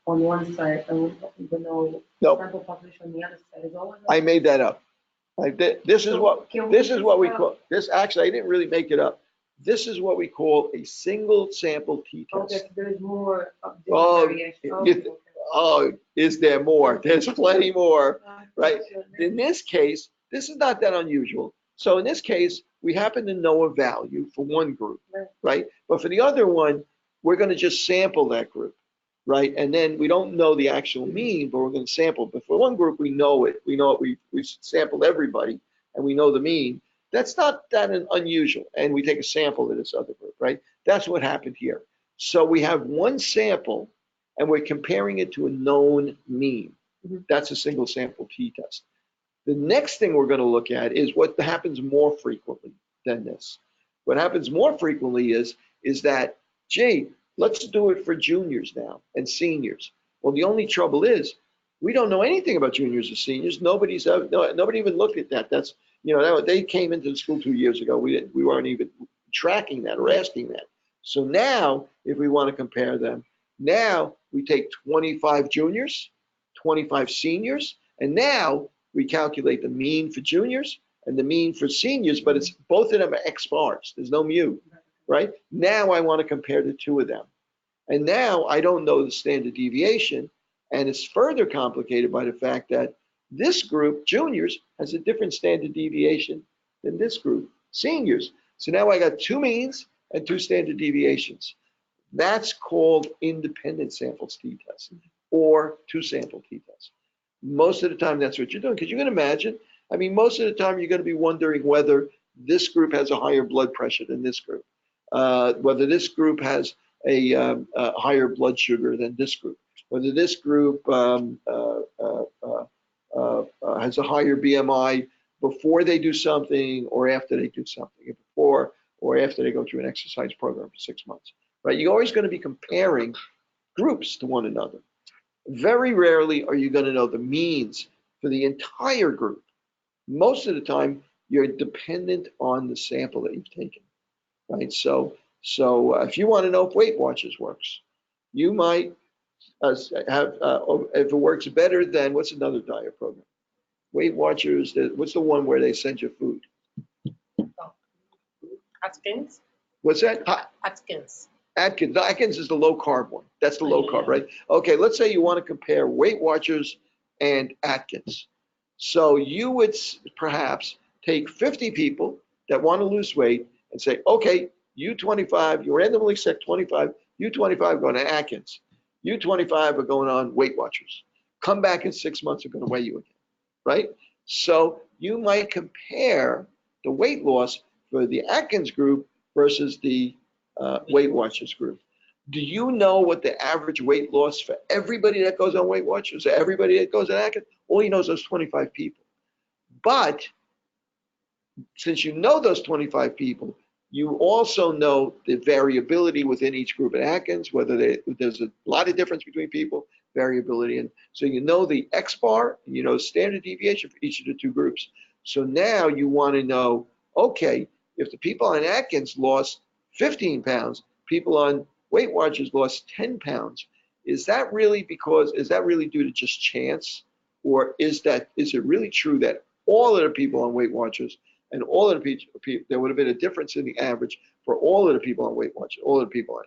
on one side, and we know sample population on the other side? Is always I made that up. This is what we call this. Actually, I didn't really make it up. This is what we call a single sample t-test. Okay, there is more variation. Is there more? There's plenty more, right? In this case, this is not that unusual. So in this case, we happen to know a value for one group, right? But for the other one, we're going to just sample that group, right? And then we don't know the actual mean, but we're going to sample. But for one group, we know it. We sampled everybody, and we know the mean. That's not that unusual. And we take a sample of this other group, right? That's what happened here. So we have one sample, and we're comparing it to a known mean. That's a single sample t-test. The next thing we're going to look at is what happens more frequently than this. What happens more frequently is that, gee, let's do it for juniors now and seniors. Well, the only trouble is we don't know anything about juniors or seniors. Nobody even looked at that. That's, they came into the school 2 years ago. We weren't even tracking that or asking that. So now, if we want to compare them, now we take 25 juniors, 25 seniors, and now we calculate the mean for juniors and the mean for seniors, but it's both of them are X bars. There's no mu, right? Now I want to compare the two of them. And now I don't know the standard deviation, and it's further complicated by the fact that this group, juniors, has a different standard deviation than this group, seniors. So now I got two means and two standard deviations. That's called independent samples t-test or two sample t-test. Most of the time, that's what you're doing, because you can imagine, most of the time you're going to be wondering whether this group has a higher blood pressure than this group, whether this group has a higher blood sugar than this group, whether this group has a higher BMI before they do something or after they do something, before or after they go through an exercise program for 6 months, right? You're always going to be comparing groups to one another. Very rarely are you going to know the means for the entire group. Most of the time, you're dependent on the sample that you've taken, right? So if you want to know if Weight Watchers works, you might have, if it works better than, what's another diet program? Weight Watchers, what's the one where they send you food? Atkins. What's that? Atkins. Atkins is the low carb one. That's the low carb, right? Okay, let's say you want to compare Weight Watchers and Atkins. So you would perhaps take 50 people that want to lose weight and say, okay, you 25, you randomly select 25, you 25 going to Atkins. You 25 are going on Weight Watchers. Come back in 6 months, we're going to weigh you again, right? So you might compare the weight loss for the Atkins group versus the Weight Watchers group. Do you know what the average weight loss for everybody that goes on Weight Watchers, or everybody that goes on Atkins? All he knows is 25 people. But since you know those 25 people, you also know the variability within each group at Atkins, whether there's a lot of difference between people, variability. And so you know the X bar, and you know standard deviation for each of the two groups. So now you want to know, okay, if the people on Atkins lost 15 pounds, people on Weight Watchers lost 10 pounds. Is that really due to just chance? Or is it really true that all of the people on Weight Watchers and all of the people, there would have been a difference in the average for all of the people on Weight Watchers, all of the people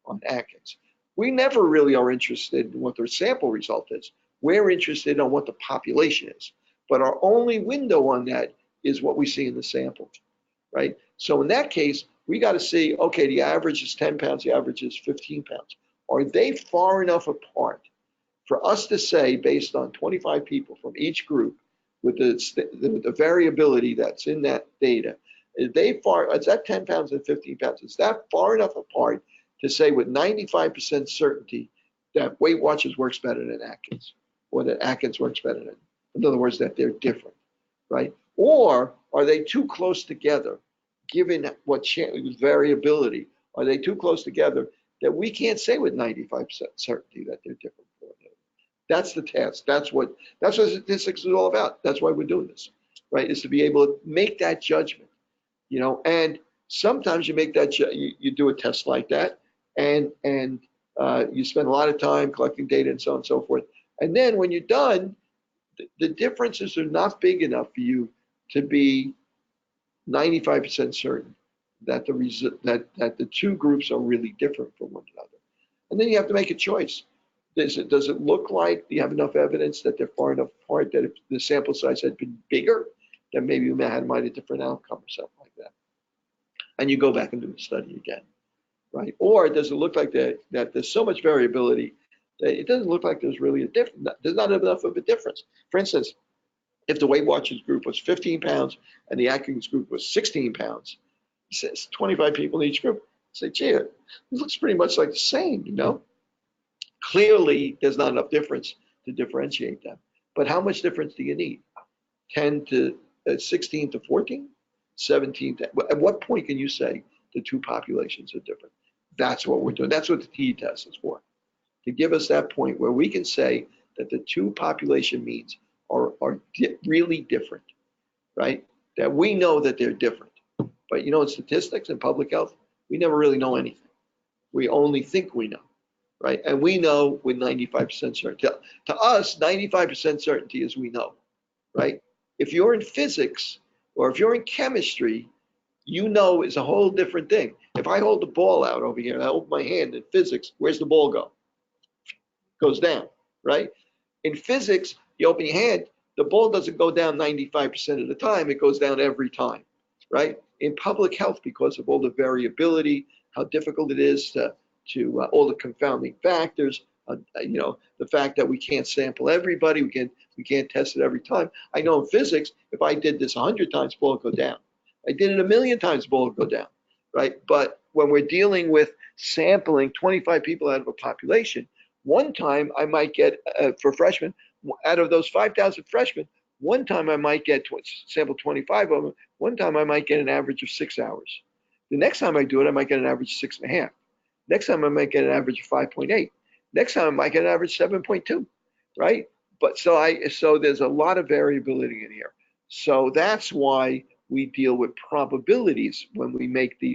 on Atkins? We never really are interested in what their sample result is. We're interested in what the population is. but our only window on that is what we see in the sample, right? So in that case, we got to see, okay, the average is 10 pounds, the average is 15 pounds. Are they far enough apart for us to say, based on 25 people from each group, with the variability that's in that data, is that 10 pounds and 15 pounds, is that far enough apart to say with 95% certainty that Weight Watchers works better than Atkins, or that Atkins works better than, in other words, that they're different, right? Or are they too close together, given what variability? Are they too close together that we can't say with 95% certainty that they're different? That's the task. That's what statistics is all about. That's why we're doing this, right? Is to be able to make that judgment, And sometimes you make that you do a test like that, and you spend a lot of time collecting data and so on and so forth. And then when you're done, the differences are not big enough for you to be 95% certain that the two groups are really different from one another. And then you have to make a choice. Does it look like you have enough evidence that they're far enough apart that if the sample size had been bigger, then maybe we had a different outcome or something like that? And you go back and do the study again, right? Or does it look like that there's so much variability that it doesn't look like there's really there's not enough of a difference? For instance, if the Weight Watchers group was 15 pounds and the Atkins group was 16 pounds, it's 25 people in each group. Say, gee, it looks pretty much like the same, Clearly, there's not enough difference to differentiate them. But how much difference do you need? 10 to 16 to 14? 17 to, at what point can you say the two populations are different? That's what we're doing. That's what the t-test is for, to give us that point where we can say that the two population means are really different, right? That we know that they're different. But in statistics and public health, we never really know anything. We only think we know. Right, and we know with 95% certainty. To us, 95% certainty is we know, right? If you're in physics or if you're in chemistry, is a whole different thing. If I hold the ball out over here and I open my hand in physics, where's the ball go? Goes down, right? In physics, you open your hand, the ball doesn't go down 95% of the time, it goes down every time, right? In public health, because of all the variability, how difficult it is to all the confounding factors, the fact that we can't sample everybody, we can't test it every time. I know in physics, if I did this 100 times, ball would go down. I did it 1,000,000 times, ball would go down, right? But when we're dealing with sampling 25 people out of a population, one time I might get, for freshmen, out of those 5,000 freshmen, one time I might get sample 25 of them. One time I might get an average of 6 hours. The next time I do it, I might get an average of 6.5. Next time I might get an average of 5.8. Next time I might get an average 7.2, right? But so there's a lot of variability in here. So that's why we deal with probabilities when we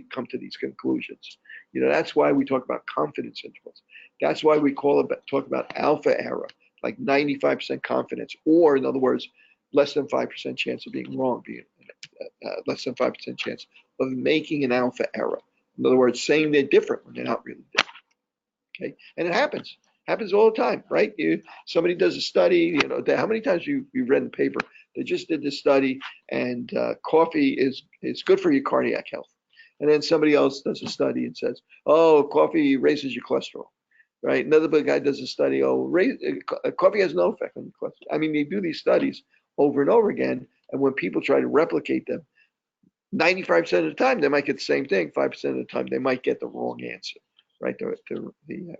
come to these conclusions. That's why we talk about confidence intervals. That's why we talk about alpha error, like 95% confidence, or in other words, less than 5% chance of being wrong, less than 5% chance of making an alpha error. In other words, saying they're different when they're not really different. Okay, and it happens all the time, right? Somebody does a study. How many times you've read in the paper? They just did this study, and coffee is good for your cardiac health. And then somebody else does a study and says, "Oh, coffee raises your cholesterol," right? Another guy does a study. "Oh, coffee has no effect on your cholesterol." I mean, they do these studies over and over again, and when people try to replicate them, 95% of the time, they might get the same thing. 5% of the time, they might get the wrong answer, right? The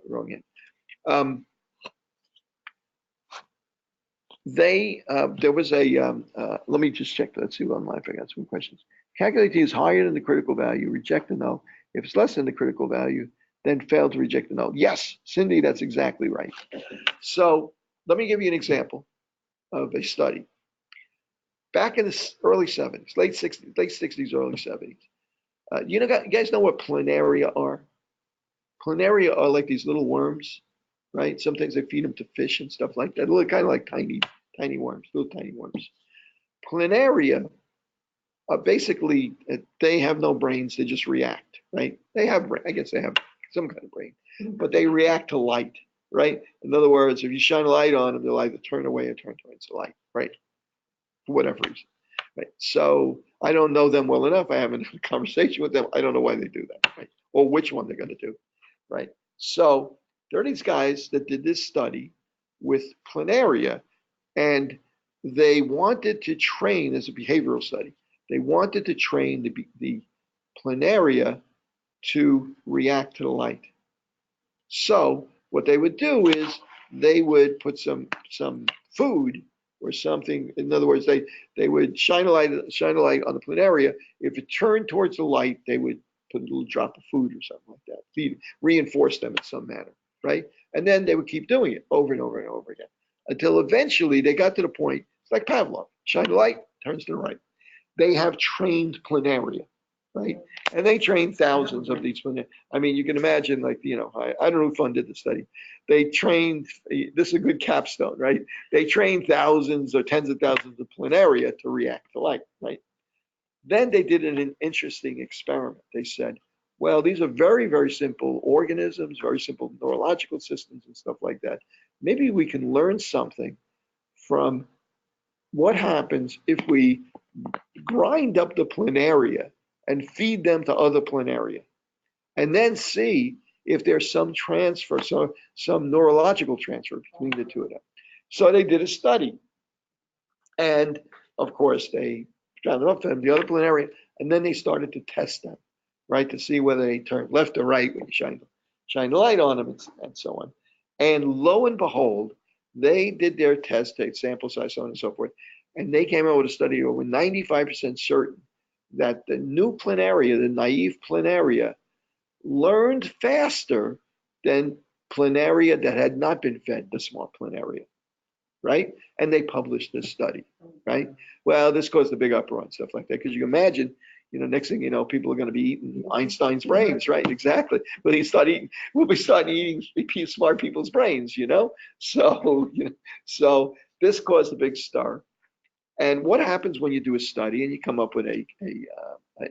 wrong answer. There was let me just check. Let's see online if I got some questions. Calculate t is higher than the critical value, reject the null. If it's less than the critical value, then fail to reject the null. Yes, Cindy, that's exactly right. So let me give you an example of a study. Back in the early 70s, late 60s, early 70s, you guys know what planaria are? Planaria are like these little worms, right? Sometimes they feed them to fish and stuff like that. They look kind of like tiny worms, little tiny worms. Planaria are basically, they have no brains, they just react, right? I guess they have some kind of brain, but they react to light, right? In other words, if you shine a light on them, they'll either turn away or turn towards the light, right? for whatever reason. Right? So I don't know them well enough. I haven't had a conversation with them. I don't know why they do that, right? Or which one they're going to do, right? So there are these guys that did this study with planaria, and they wanted to train as a behavioral study. They wanted to train the planaria to react to the light. So what they would do is they would put some food or something. In other words, they would shine a light on the planaria. If it turned towards the light, they would put a little drop of food or something like that, reinforce them in some manner, right? And then they would keep doing it over and over and over again until eventually they got to the point. It's like Pavlov: shine a light, turns to the right. They have trained planaria, right? And they trained thousands of these planaria. I mean, you can imagine, like, I don't know who funded the study. They trained, this is a good capstone, right? They trained thousands or tens of thousands of planaria to react to light, right? Then they did an interesting experiment. They said, well, these are very, very simple organisms, very simple neurological systems and stuff like that. Maybe we can learn something from what happens if we grind up the planaria and feed them to other planaria, and then see if there's some transfer, some neurological transfer between the two of them. So they did a study, and of course they ground them up to them, the other planaria, and then they started to test them, right, to see whether they turn left or right when you shine the light on them, and so on. And lo and behold, they did their test, take sample size, so on and so forth, and they came out with a study over 95% certain that the new planaria, the naive planaria, learned faster than planaria that had not been fed the smart planaria, right? And they published this study, right? Well, this caused a big uproar and stuff like that, because you can imagine, next thing you know, people are going to be eating Einstein's brains, right? Exactly. We'll be starting eating smart people's brains, So, so this caused a big stir. And what happens when you do a study and you come up with an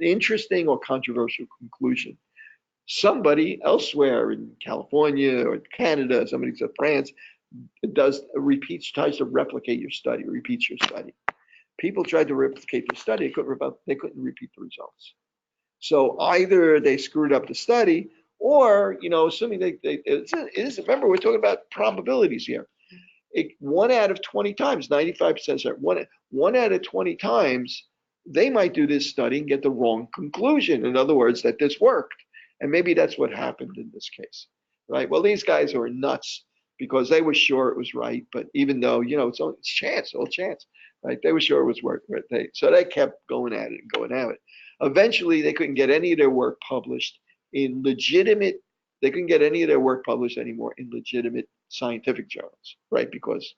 interesting or controversial conclusion? Somebody elsewhere in California or Canada, somebody in France, tries to replicate your study, repeats your study. People tried to replicate the study, they couldn't repeat the results. So either they screwed up the study, or assuming remember, we're talking about probabilities here. 1 out of 20 times, 95% certain, one out of 20 times, they might do this study and get the wrong conclusion. In other words, that this worked. And maybe that's what happened in this case, right? Well, these guys are nuts because they were sure it was right, but even though, it's all chance, right? They were sure it was working, right? So they kept going at it and going at it. Eventually, they couldn't get any of their work published in legitimate, anymore in legitimate scientific journals, right? Because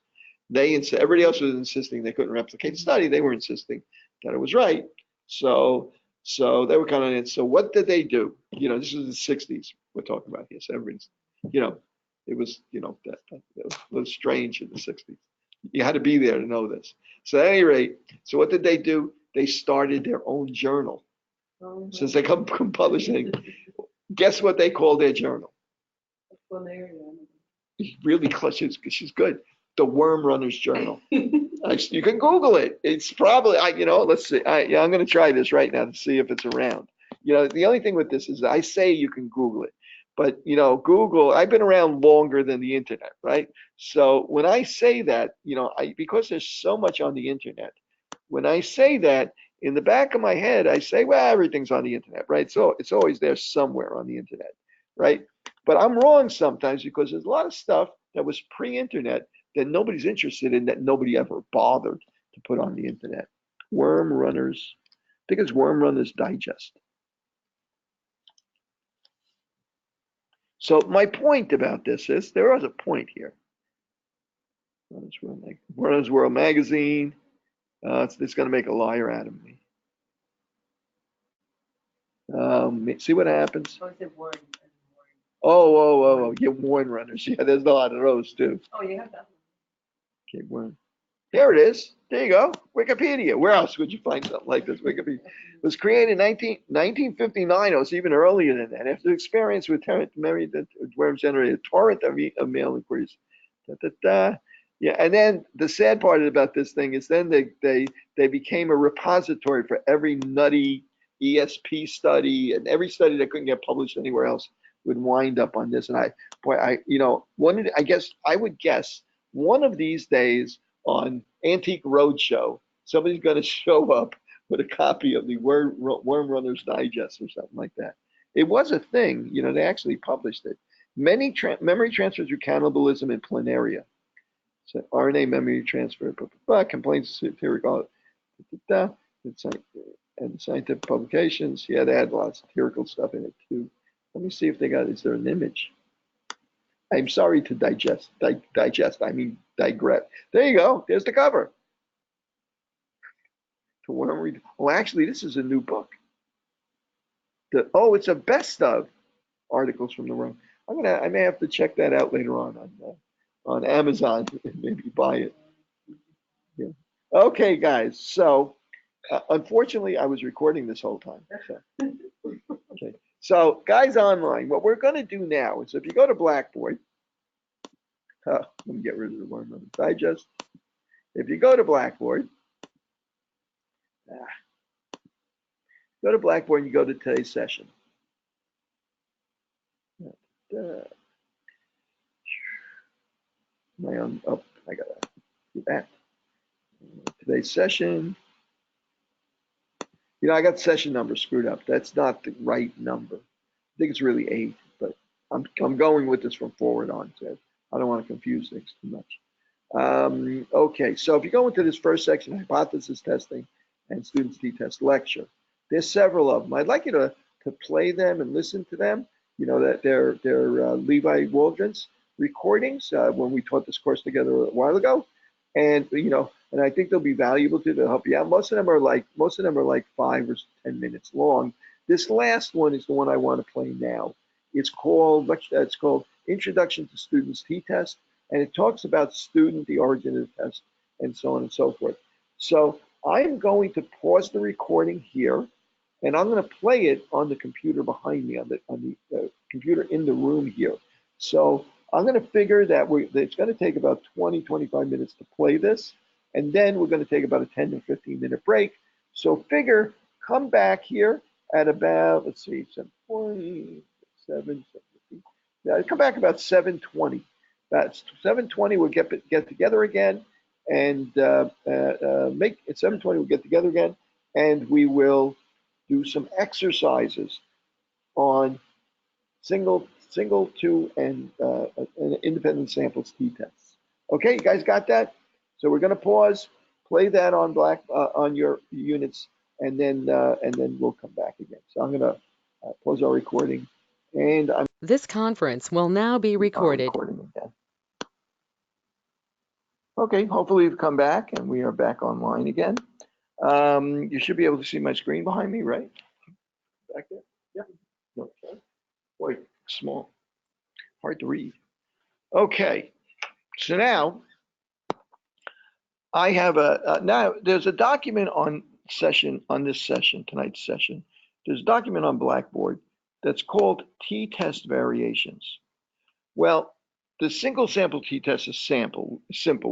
everybody else was insisting they couldn't replicate the study. They were insisting that it was right. So they were kind of in. So what did they do? This was the 60s we're talking about here. So everybody's, it was, that was strange in the 60s. You had to be there to know this. So at any rate, so what did they do? They started their own journal. Since they come publishing, guess what they call their journal? Really clutch. She's good. The Worm Runner's Journal. You can Google it. It's probably, let's see. I'm going to try this right now to see if it's around. The only thing with this is I say you can Google it, but Google, I've been around longer than the internet, right? So when I say that, because there's so much on the internet, when I say that, in the back of my head, I say, well, everything's on the internet, right? So it's always there somewhere on the internet, right? But I'm wrong sometimes because there's a lot of stuff that was pre-internet that nobody's interested in, that nobody ever bothered to put on the internet. Worm Runners, I think it's Worm Runners Digest. So my point about this is, there is a point here. Runners World Magazine. It's going to make a liar out of me. See what happens. Oh, yeah, Worm Runners. Yeah, there's a lot of those too. Oh, you have that one. Okay, Worm. Here it is. There you go. Wikipedia. Where else would you find something like this? Wikipedia. It was created in 1959. It was even earlier than that. After experience with worms generated a torrent of mail inquiries. Yeah, and then the sad part about this thing is then they became a repository for every nutty ESP study, and every study that couldn't get published anywhere else would wind up on this. And I guess I would guess one of these days on Antique Roadshow, somebody's going to show up with a copy of the Worm Runner's Digest or something like that. It was a thing, they actually published it. Many memory transfer through cannibalism in planaria. So RNA memory transfer, complaints theoretical, and scientific publications. Yeah, they had lots of theoretical stuff in it too. Let me see if is there an image? I'm sorry to I mean digress. There you go, there's the cover. Well, actually, this is a new book. It's a best of articles from the room. I may have to check that out later on Amazon and maybe buy it. Yeah. Okay, guys. So, unfortunately, I was recording this whole time. Okay. So, guys online, what we're going to do now is if you go to Blackboard, let me get rid of the Worm Runner's Digest. If you go to Blackboard, and you go to today's session. I gotta do that. Today's session. I got session number screwed up. That's not the right number. I think it's really 8, but I'm going with this from forward on. So I don't want to confuse things too much. Okay, so if you go into this first section, hypothesis testing and students t-test lecture, there's several of them. I'd like you to play them and listen to them. That they're Levi Waldron's recordings when we taught this course together a while ago, and and I think they'll be valuable to help you out. Most of them are like 5 or 10 minutes long. This last one is the one I want to play now. It's called Introduction to Students T-Test, and it talks about the origin of the test, and so on and so forth. So I'm going to pause the recording here, and I'm going to play it on the computer behind me, on the computer in the room here. So I'm going to figure that it's going to take about 20-25 minutes to play this, and then we're going to take about a 10 to 15 minute break. So come back here at about, let's see, 7:40, 7:50. Yeah, come back about 7:20. About 7:20 we'll get together again, and at 7:20 we'll get together again, and we will do some exercises on single, 2, and independent samples t-tests. Okay, you guys got that? So we're going to pause, play that on your units, and then we'll come back again. So I'm going to pause our recording, and This conference will now be recorded. Recording again. Okay, hopefully we've come back and we are back online again. You should be able to see my screen behind me, right? Back there? Yeah. Okay. Boy, small, hard to read. Okay, so now I have now there's a document tonight's session. There's a document on Blackboard that's called T-test variations. Well, the single sample t-test is simple.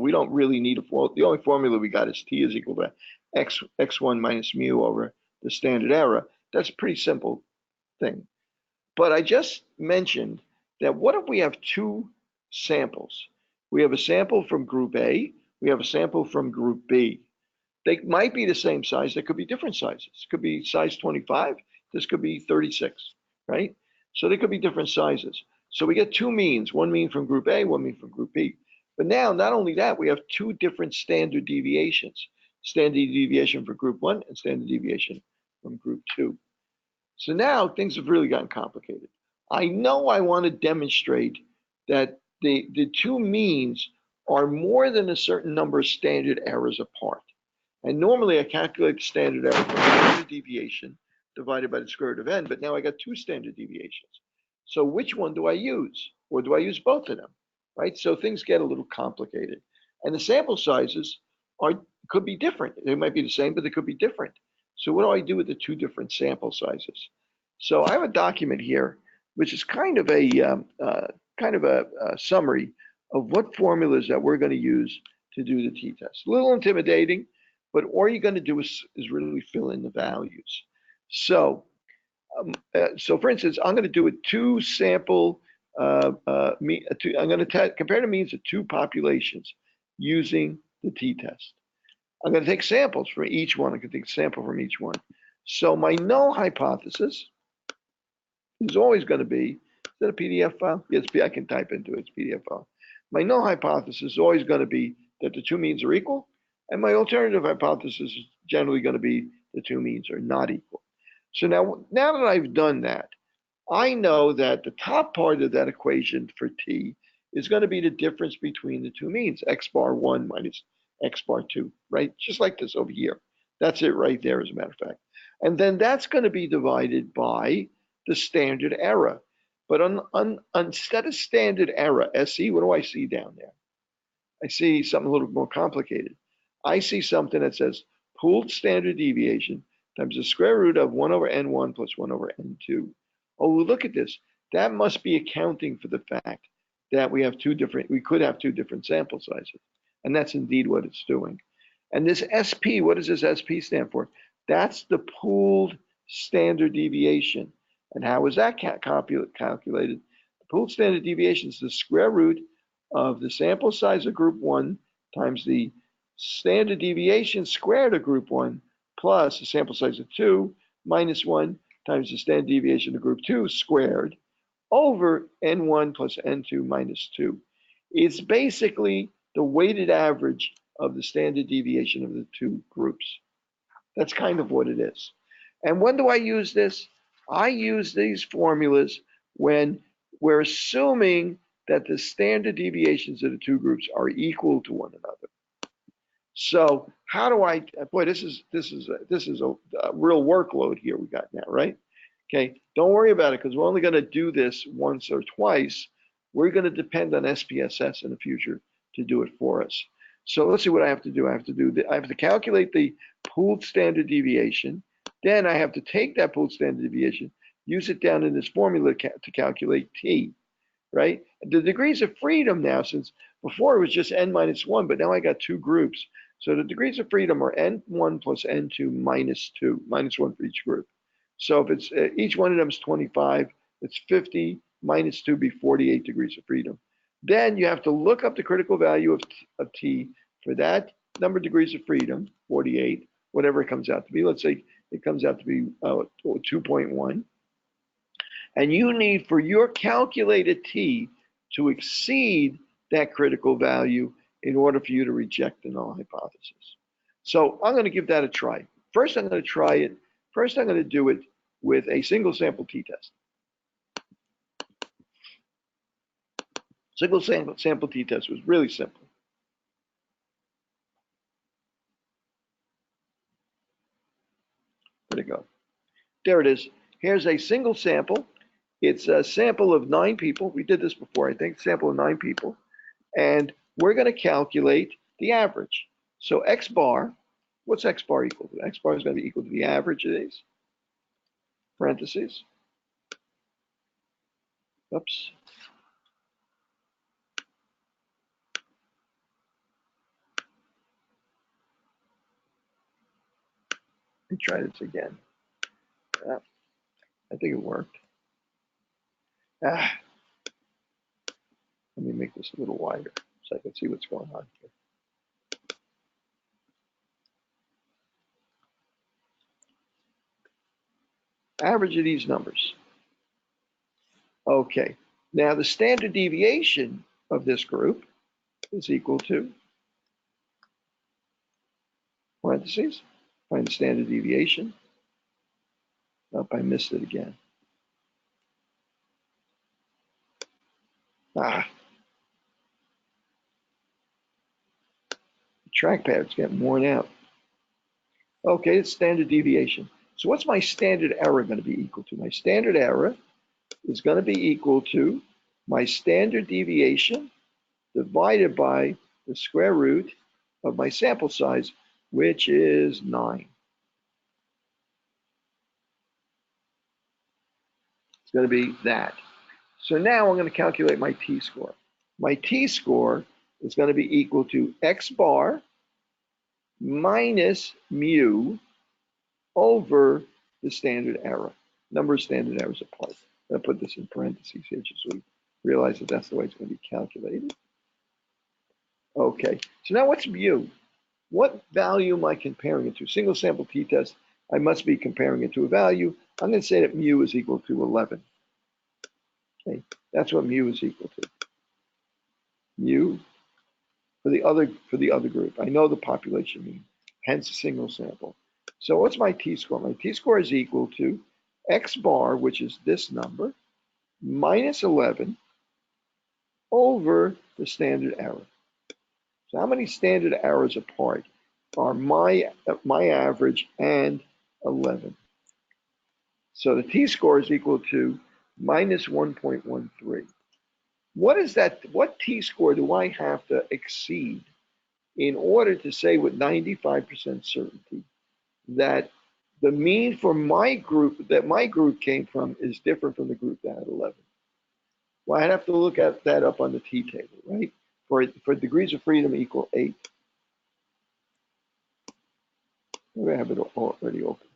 We don't really need the only formula we got is t is equal to x1 minus mu over the standard error. That's a pretty simple thing. But I just mentioned that what if we have 2 samples? We have a sample from group A, we have a sample from group B. They might be the same size, they could be different sizes. It could be size 25, this could be 36, right? So they could be different sizes. So we get 2 means, one mean from group A, one mean from group B. But now, not only that, we have 2 different standard deviations. Standard deviation for group 1 and standard deviation from group 2. So now things have really gotten complicated. I know I want to demonstrate that the 2 means are more than a certain number of standard errors apart. And normally I calculate the standard error from standard deviation divided by the square root of n, but now I got 2 standard deviations. So which one do I use? Or do I use both of them? Right? So things get a little complicated. And the sample sizes could be different. They might be the same, but they could be different. So what do I do with the 2 different sample sizes? So I have a document here, which is kind of a summary of what formulas that we're going to use to do the t-test. A little intimidating, but all you're going to do is really fill in the values. So, for instance, I'm going to do a two sample, I'm going to compare the means of two populations using the t-test. I'm going to take samples from each one. I'm going to take a sample from each one. So my null hypothesis is always going to be, is that a PDF file? Yes, I can type into it, it's PDF file. My null hypothesis is always going to be that the two means are equal, and my alternative hypothesis is generally going to be the two means are not equal. So now that I've done that, I know that the top part of that equation for t is going to be the difference between the two means, x bar 1 minus x bar 2, right? Just like this over here. That's it right there, as a matter of fact. And then that's going to be divided by the standard error. But instead of standard error, SE, what do I see down there? I see something a little more complicated. I see something that says pooled standard deviation times the square root of 1 over n1 plus 1 over n2. Oh, look at this. That must be accounting for the fact that we could have two different sample sizes. And that's indeed what it's doing. And this SP, what does this SP stand for? That's the pooled standard deviation. And how is that calculated? The pooled standard deviation is the square root of the sample size of group 1 times the standard deviation squared of group 1 plus the sample size of 2 minus 1 times the standard deviation of group 2 squared over n1 plus n2 minus 2. It's basically the weighted average of the standard deviation of the two groups. That's kind of what it is. And when do I use this? I use these formulas when we're assuming that the standard deviations of the two groups are equal to one another. So how do I, boy, this is a real workload here we got now, right? Okay, don't worry about it because we're only going to do this once or twice. We're going to depend on SPSS in the future to do it for us. So let's see what I have to do. I have to calculate the pooled standard deviation. Then I have to take that pooled standard deviation, use it down in this formula to calculate t, right? The degrees of freedom now, since before it was just n minus 1, but now I got two groups. So the degrees of freedom are n1 plus n2 minus 2, minus 1 for each group. So if it's each one of them is 25, it's 50 minus 2 be 48 degrees of freedom. Then you have to look up the critical value of t for that number of degrees of freedom, 48, whatever it comes out to be. Let's say it comes out to be 2.1. And you need for your calculated t to exceed that critical value in order for you to reject the null hypothesis. So I'm going to give that a try. First, I'm going to try it. First, I'm going to do it with a single sample t-test. Single sample t-test was really simple. Where'd it go? There it is. Here's a single sample. It's a sample of 9 people. We did this before, I think, sample of 9 people. And we're going to calculate the average. So x bar, what's x bar equal to? X bar is going to be equal to the average of these. Parentheses. Oops. Let me try this again. I think it worked. Let me make this a little wider so I can see what's going on here. Average of these numbers. Okay, now the standard deviation of this group is equal to, parentheses, find the standard deviation. Nope, I missed it again. The trackpad's getting worn out. Okay, it's standard deviation. So what's my standard error going to be equal to? My standard error is going to be equal to my standard deviation divided by the square root of my sample size, which is 9. It's going to be that. So now I'm going to calculate my t-score. my t-score is going to be equal to x bar minus mu over the standard error, number of standard errors apart. I'll put this in parentheses here just so we realize that that's the way it's going to be calculated. Okay, so now what's mu? What value am I comparing it to? Single sample t-test, I must be comparing it to a value. I'm going to say that mu is equal to 11. Okay, that's what mu is equal to. Mu for the other group. I know the population mean, hence a single sample. So what's my t-score? My t-score is equal to x bar, which is this number, minus 11 over the standard error. So how many standard errors apart are my average and 11? So the t-score is equal to minus 1.13. What is that? What t-score do I have to exceed in order to say with 95% certainty that the mean for my group that my group came from is different from the group that had 11? Well, I'd have to look at that up on the t-table, right? For degrees of freedom equal 8. Maybe I have it already open.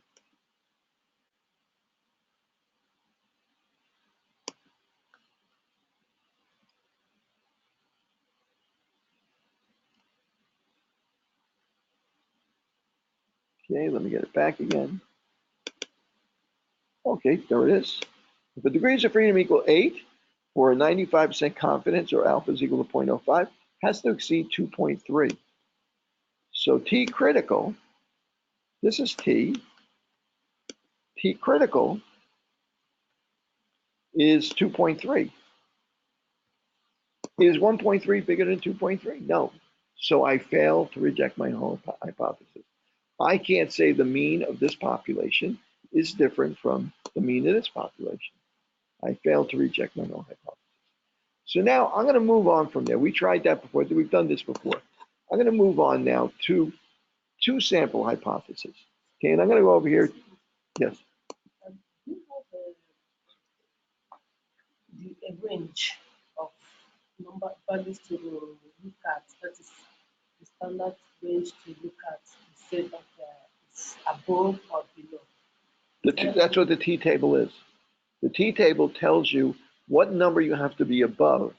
Okay, let me get it back again. Okay, there it is. If the degrees of freedom equal 8, or a 95% confidence, or alpha is equal to 0.05, has to exceed 2.3. So T critical, this is T. T critical is 2.3. Is 1.3 bigger than 2.3? No. So I fail to reject my null hypothesis. I can't say the mean of this population is different from the mean of this population. I fail to reject my null hypothesis. So now I'm going to move on from there. We tried that before. We've done this before. I'm going to move on now to two sample hypotheses. Okay, and I'm going to go over here. Yes. You have a range of number values to look at. That is the standard range to look at. To say that it's above or below. That's what the t-table is. The t-table tells you what number you have to be above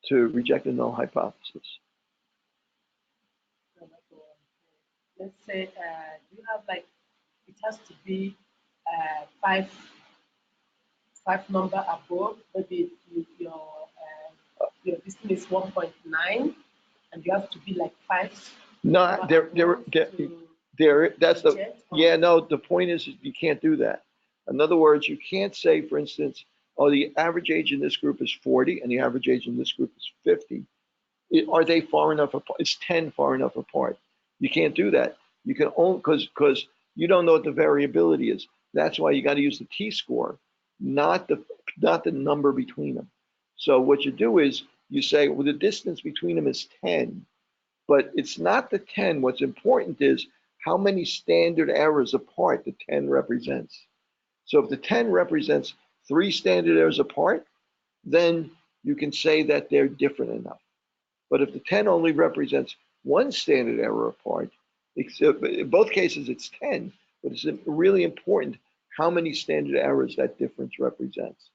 to reject the null hypothesis. Let's say you have like, it has to be five number above. Maybe your distance is 1.9, and you have to be like 5. No, that's the, yeah, no, the point is you can't do that. In other words, you can't say, for instance, oh, the average age in this group is 40 and the average age in this group is 50. Are they far enough apart? Is 10 far enough apart? You can't do that. You can only, because you don't know what the variability is. That's why you got to use the t-score, not the number between them. So what you do is you say, well, the distance between them is 10, but it's not the 10. What's important is how many standard errors apart the 10 represents. So if the 10 represents 3 standard errors apart, then you can say that they're different enough. But if the 10 only represents 1 standard error apart, in both cases it's 10, but it's really important how many standard errors that difference represents.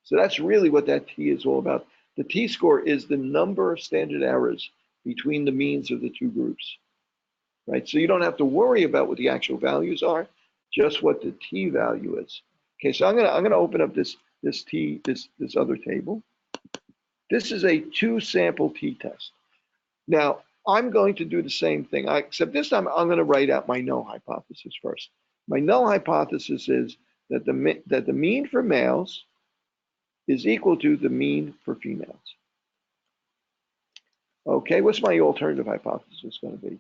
So that's really what that T is all about. The t-score is the number of standard errors between the means of the two groups, right? So you don't have to worry about what the actual values are, just what the T value is. Okay, so I'm gonna open up this other table. This is a 2-sample t-test. Now I'm going to do the same thing, except this time I'm going to write out my null hypothesis first. My null hypothesis is that the mean for males is equal to the mean for females. Okay, what's my alternative hypothesis going to be?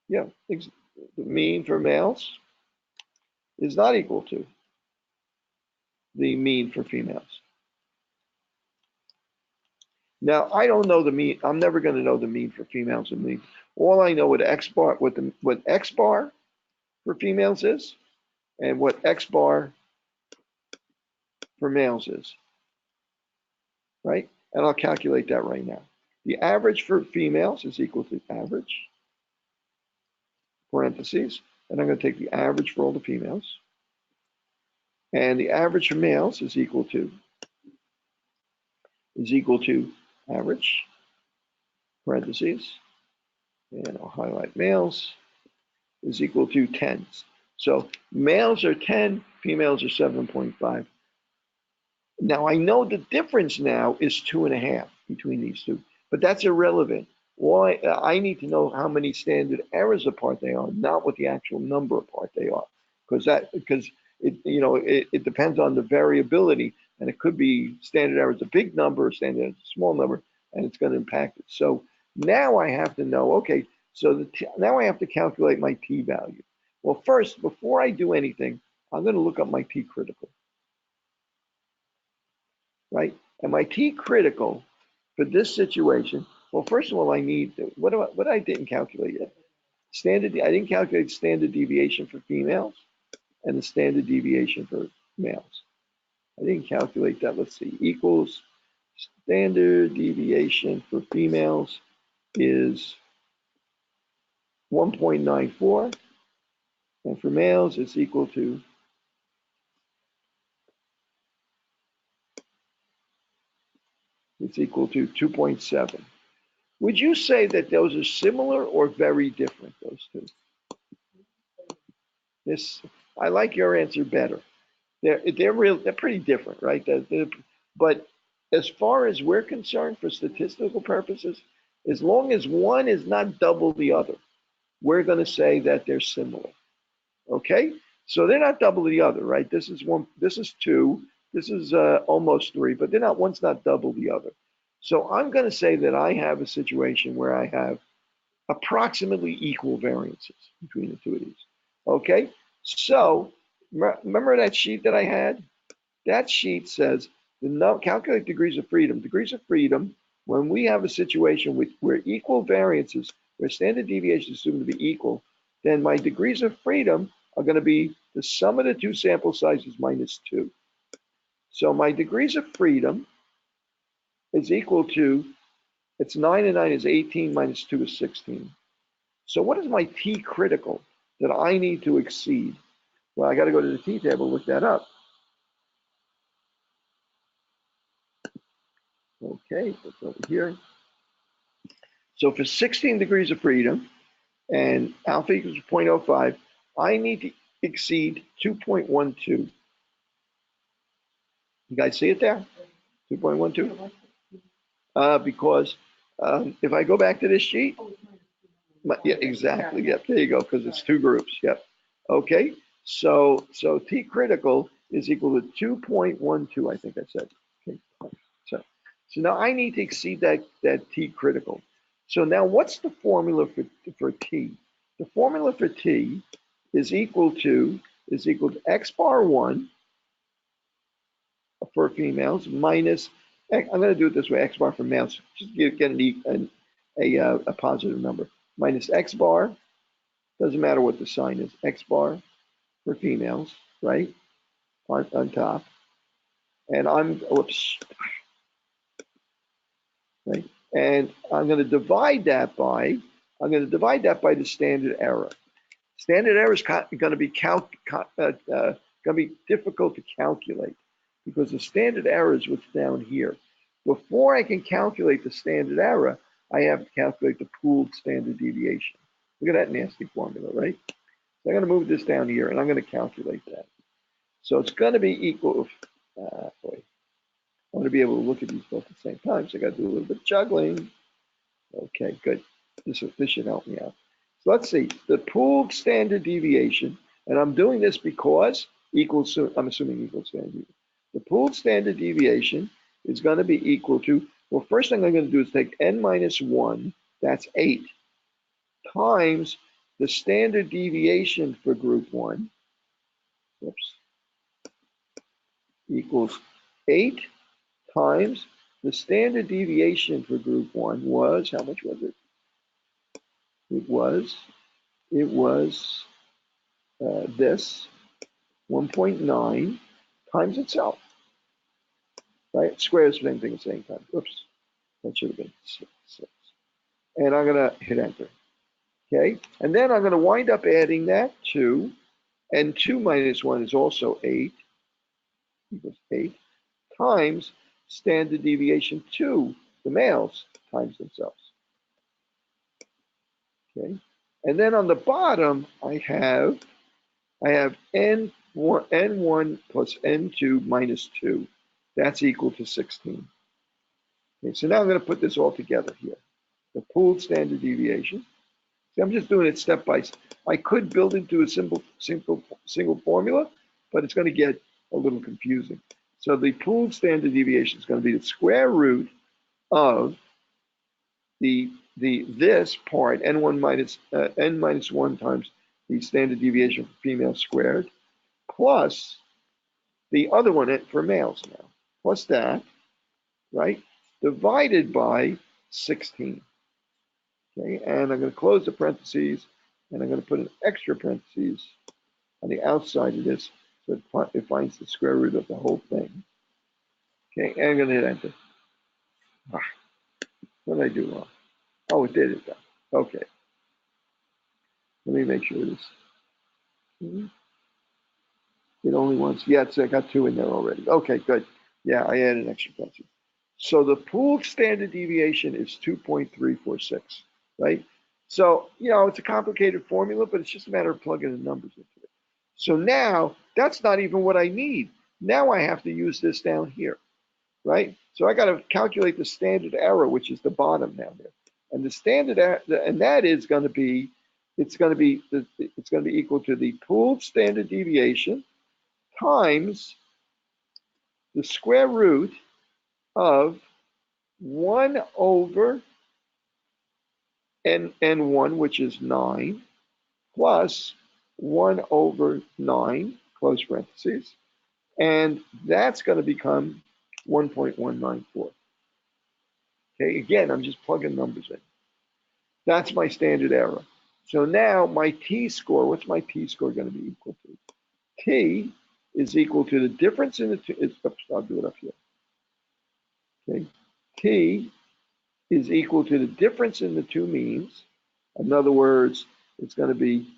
Yeah, the mean for males is not equal to the mean for females. Now, I don't know the mean. I'm never going to know the mean for females and mean. All I know what X bar for females is, and what X bar for males is, right? and I'll calculate that right now. The average for females is equal to average, parentheses, and I'm going to take the average for all the females. And the average for males is equal to average, parentheses, and I'll highlight males, is equal to tens. So males are 10, females are 7.5. Now I know the difference now is 2.5 between these two, but that's irrelevant. Why? I need to know how many standard errors apart they are, not what the actual number apart they are, because it depends on the variability, and it could be standard error is a big number, standard error is a small number, and it's going to impact it. So now I have to know, okay, so now I have to calculate my t-value. Well, first, before I do anything, I'm going to look up my t-critical, right? And my t-critical for this situation, well, first of all, I need, what I didn't calculate yet? I didn't calculate standard deviation for females and the standard deviation for males. I didn't calculate that. Let's see, equals standard deviation for females is 1.94, and for males it's equal to 2.7. Would you say that those are similar or very different, those two? I like your answer better. They're pretty different, right? But as far as we're concerned, for statistical purposes, as long as one is not double the other, we're going to say that they're similar. Okay, so they're not double the other, right? This is 1, this is 2, this is almost 3, but one's not double the other. So I'm going to say that I have a situation where I have approximately equal variances between the two of these. Okay, so remember that sheet that I had? That sheet says calculate degrees of freedom. Degrees of freedom, when we have a situation where equal variances, where standard deviation is assumed to be equal, then my degrees of freedom are going to be the sum of the two sample sizes minus 2. So my degrees of freedom is equal to, it's 9 and 9 is 18 minus 2 is 16. So what is my t critical that I need to exceed? Well, I got to go to the t table, look that up. Okay, that's over here. So for 16 degrees of freedom and alpha equals 0.05, I need to exceed 2.12. You guys see it there? 2.12? Because if I go back to this sheet, yeah, exactly. Yep, there you go, because it's two groups. Yep. Okay, so t critical is equal to 2.12, I think I said. Okay, so now I need to exceed that t critical. So now what's the formula for t? The formula for t is equal to x bar 1 for females minus, I'm going to do it this way, x bar for males, just get a positive number, minus x bar, doesn't matter what the sign is, x bar for females, right, on top. And right, and I'm going to divide that by the standard error. Standard error is going to be difficult to calculate because the standard error is what's down here. Before I can calculate the standard error, I have to calculate the pooled standard deviation. Look at that nasty formula, right? So I'm going to move this down here, and I'm going to calculate that. So it's going to be equal. Boy, I want to be able to look at these both at the same time, so I got to do a little bit of juggling. Okay, good. This should help me out. So let's see, the pooled standard deviation, and I'm doing this because I'm assuming equal standard deviation. The pooled standard deviation is going to be equal to, well, first thing I'm going to do is take n minus 1, that's 8, times the standard deviation for group 1, equals 8 times the standard deviation for group 1 was, how much was it? It was this 1.9 times itself. right? Square is the same thing at the same time. Oops, that should have been 6. And I'm going to hit enter. Okay, and then I'm going to wind up adding that 2, and 2 minus 1 is also 8, equals 8, times standard deviation 2, the males, times themselves. Okay, and then on the bottom, I have n1 plus n2 minus 2. That's equal to 16. Okay, so now I'm going to put this all together here. The pooled standard deviation. See, I'm just doing it step by step. I could build into a single formula, but it's going to get a little confusing. So the pooled standard deviation is going to be the square root of this part n1 minus n minus 1 times the standard deviation for females squared, plus the other one for males now, plus that, right, divided by 16. Okay, and I'm going to close the parentheses, and I'm going to put an extra parentheses on the outside of this, so it finds the square root of the whole thing. Okay, and I'm going to hit enter. What did I do wrong? Oh, it did it though. Okay. Let me make sure this. It only wants, yeah, I got 2 in there already. Okay, good. Yeah, I added an extra parentheses. So the pooled standard deviation is 2.346, right? So, it's a complicated formula, but it's just a matter of plugging the numbers into it. So now, that's not even what I need. Now I have to use this down here, right? So I got to calculate the standard error, which is the bottom down there. And the standard error, and that is going to be, it's going to be equal to the pooled standard deviation times the square root of 1 over n1, which is 9, plus 1 over 9, close parentheses, and that's going to become 1.194. Okay, again, I'm just plugging numbers in. That's my standard error. So now my t-score, what's my t-score going to be equal to? T is equal to the difference in the two, I'll do it up here. Okay, T is equal to the difference in the two means. In other words, it's going to be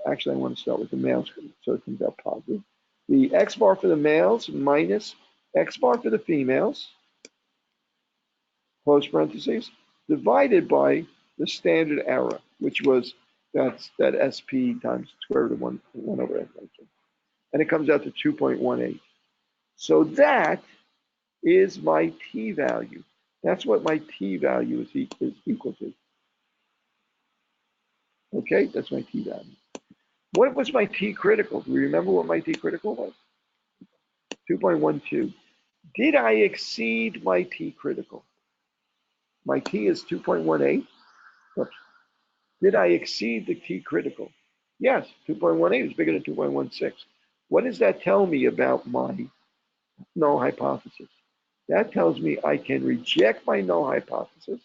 actually I want to start with the males so it comes out positive. The X bar for the males minus X bar for the females, close parentheses, divided by the standard error, which was that SP times square root of 1 over N. And it comes out to 2.18. So that is my T value. That's what my T value is equal to. Okay, that's my T value. What was my T critical? Do we remember what my T critical was? 2.12. Did I exceed my T critical? My T is 2.18. Oops. Did I exceed the T critical? Yes, 2.18 is bigger than 2.16. What does that tell me about my null hypothesis? That tells me I can reject my null hypothesis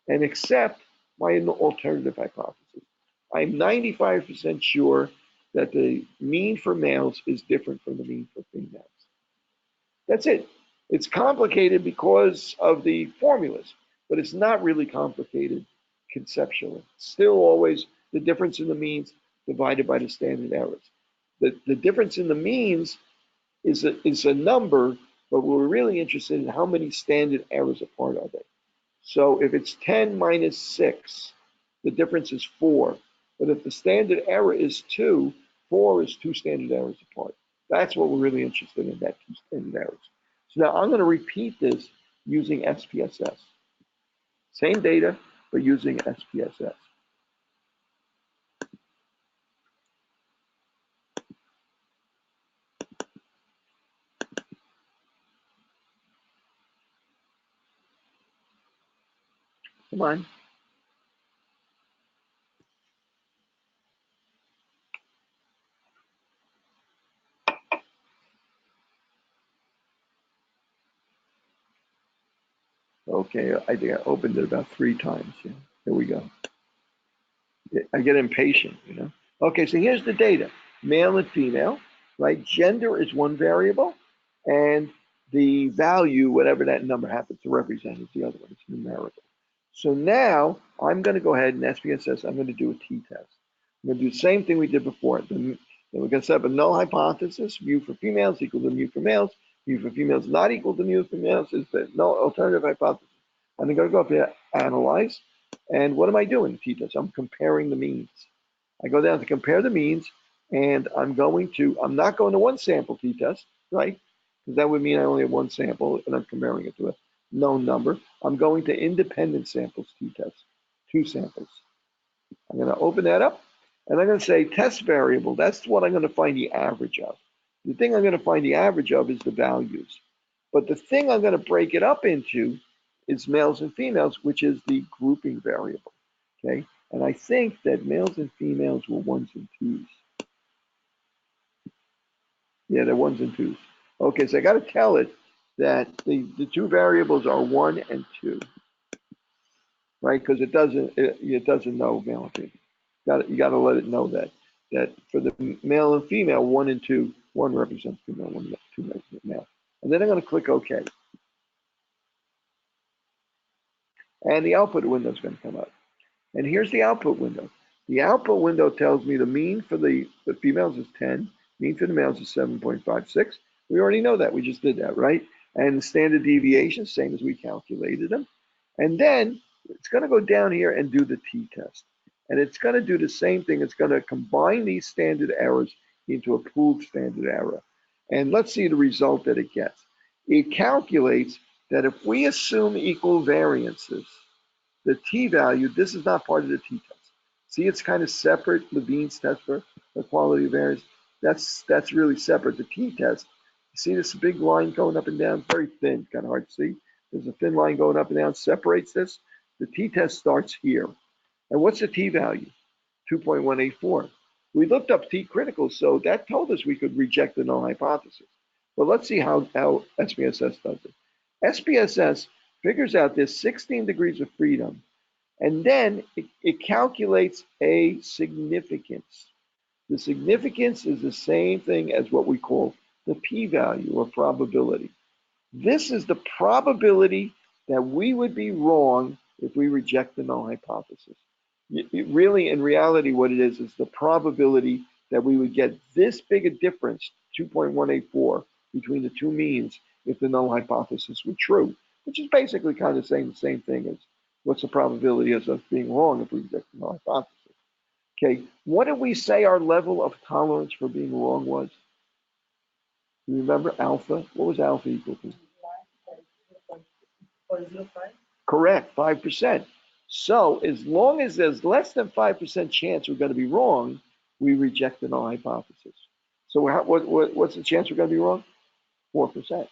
and accept my alternative hypothesis. I'm 95% sure that the mean for males is different from the mean for females. That's it. It's complicated because of the formulas, but it's not really complicated conceptually. Still always the difference in the means divided by the standard errors. The difference in the means is a number, but we're really interested in how many standard errors apart are they. So if it's 10 minus 6, the difference is 4. But if the standard error is 2, 4 is 2 standard errors apart. That's what we're really interested in, that 2 standard errors. So now I'm going to repeat this using SPSS. Same data, but using SPSS. Come on. Okay, I think I opened it about 3 times. Yeah, here we go. I get impatient, Okay, so here's the data. Male and female, right? Gender is one variable, and the value, whatever that number happens to represent, is the other one. It's numerical. So now I'm going to go ahead and SPSS, I'm going to do a t-test. I'm going to do the same thing we did before. Then we're going to set up a null hypothesis, mu for females equal to mu for males. Mu for females not equal to mu for males is the null alternative hypothesis. I'm going to go up here, analyze. And what am I doing? T-test. I'm comparing the means. I go down to compare the means, and I'm not going to one sample t-test, right? Because that would mean I only have one sample, and I'm comparing it to a known number. I'm going to independent samples t-test, 2 samples. I'm going to open that up, and I'm going to say test variable. That's what I'm going to find the average of. The thing I'm going to find the average of is the values. But the thing I'm going to break it up into is males and females, which is the grouping variable, okay? And I think that males and females were 1s and 2s. Yeah, they're 1s and 2s. Okay, so I got to tell it that the 2 variables are 1 and 2, right? Because it doesn't know male and female. You got to let it know that for the male and female, 1 and 2, 1 represents female, 2 represents male. And then I'm going to click OK. And the output window is going to come up. And here's the output window. The output window tells me the mean for the females is 10, mean for the males is 7.56. We already know that. We just did that, right? And the standard deviation, same as we calculated them. And then it's going to go down here and do the t-test. And it's going to do the same thing. It's going to combine these standard errors into a pooled standard error. And let's see the result that it gets. It calculates that if we assume equal variances, the t-value, this is not part of the t-test. See, it's kind of separate, Levine's test for equality of variance. That's really separate. The t-test, you see this big line going up and down, very thin, kind of hard to see. There's a thin line going up and down, separates this. The t-test starts here. And what's the t-value? 2.184. We looked up t-critical, so that told us we could reject the null hypothesis. But let's see how SPSS does it. SPSS figures out there's 16 degrees of freedom, and then it calculates a significance. The significance is the same thing as what we call the p-value or probability. This is the probability that we would be wrong if we reject the null hypothesis. Really, in reality, what it is the probability that we would get this big a difference, 2.184, between the 2 means if the null hypothesis were true, which is basically kind of saying the same thing as what's the probability of us being wrong if we reject the null hypothesis. Okay, what did we say our level of tolerance for being wrong was? You remember alpha? What was alpha equal to? 0.05. Correct, 5%. So as long as there's less than 5% chance we're going to be wrong, we reject the null hypothesis. So what's the chance we're going to be wrong? 4%.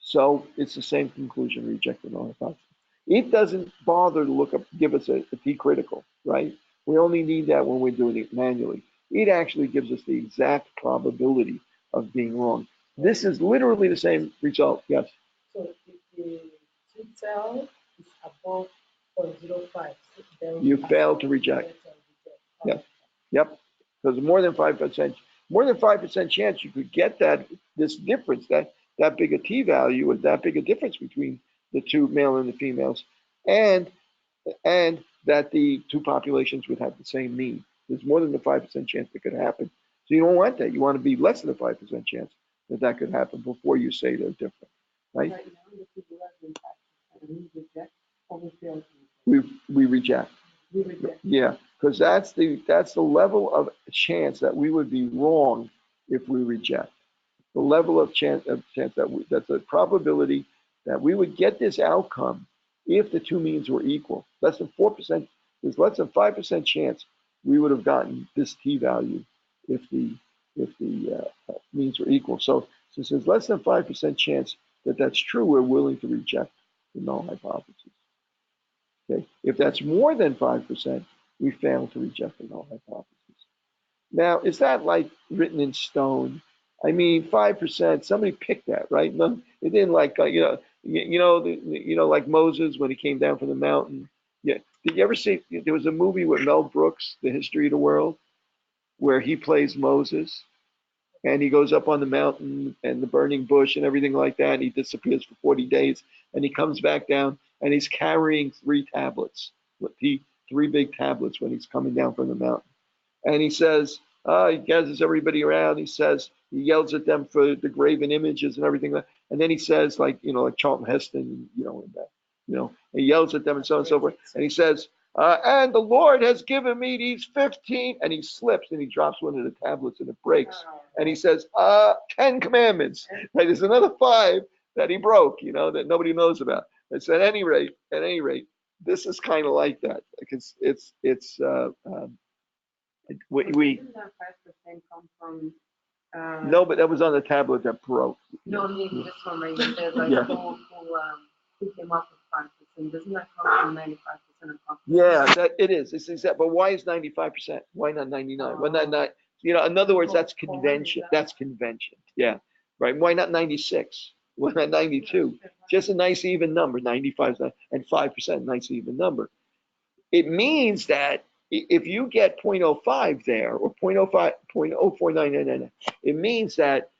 So it's the same conclusion, reject the null hypothesis. It doesn't bother to give us a t-critical, right? We only need that when we're doing it manually. It actually gives us the exact probability of being wrong. This is literally the same result, yes? So if the t-cell is above 0.05, then you fail to reject. Yep, yep. Because more than 5% chance you could get this difference, that big a t-value, with that big a difference between the 2 male and the females, and that the 2 populations would have the same mean. There's more than the 5% chance that could happen. So you don't want that. You want to be less than a 5% chance that could happen before you say they're different, right? Right now, this is less than 5%. We reject or we fail to reject. We reject. We reject. Yeah, because that's the level of chance that we would be wrong if we reject. The level of chance that's the probability that we would get this outcome if the 2 means were equal. Less than 4%, there's less than 5% chance we would have gotten this t-value if the means were equal. So since there's less than 5% chance that that's true, we're willing to reject the null hypothesis. Okay, if that's more than 5%, we fail to reject the null hypothesis. Now, is that like written in stone? I mean, 5%. Somebody picked that, right? No, it didn't like like Moses when he came down from the mountain. Yeah, did you ever see? There was a movie with Mel Brooks, The History of the World, where he plays Moses. and he goes up on the mountain and the burning bush and everything like that, and he disappears for 40 days, and he comes back down, and he's carrying 3 tablets, three big tablets when he's coming down from the mountain. And he says, he gathers everybody around, he says, he yells at them for the graven images and everything, and then he says, like Charlton Heston, he yells at them and so on and so forth, and he says, and the Lord has given me these 15, and he slips and he drops one of the tablets and it breaks. And he says, 10 commandments. Right? There's another 5 that he broke, that nobody knows about. And so at any rate, this is kind of like that. Because Didn't that 5% come from? No, but that was on the tablet that broke. No, I mean this one right here. Like Yeah. who came up with 5%? Doesn't that come from 95% of population? Yeah, that it is. It's exact. But why is 95%? Why not 99? Why not 9? In other words, that's convention. That's convention. Yeah, right. Why not 96? Why not 92? Just a nice even number. 95 and 5%, nice even number. It means that if you get 0.05 there, or 0.05, 0.0499, it means that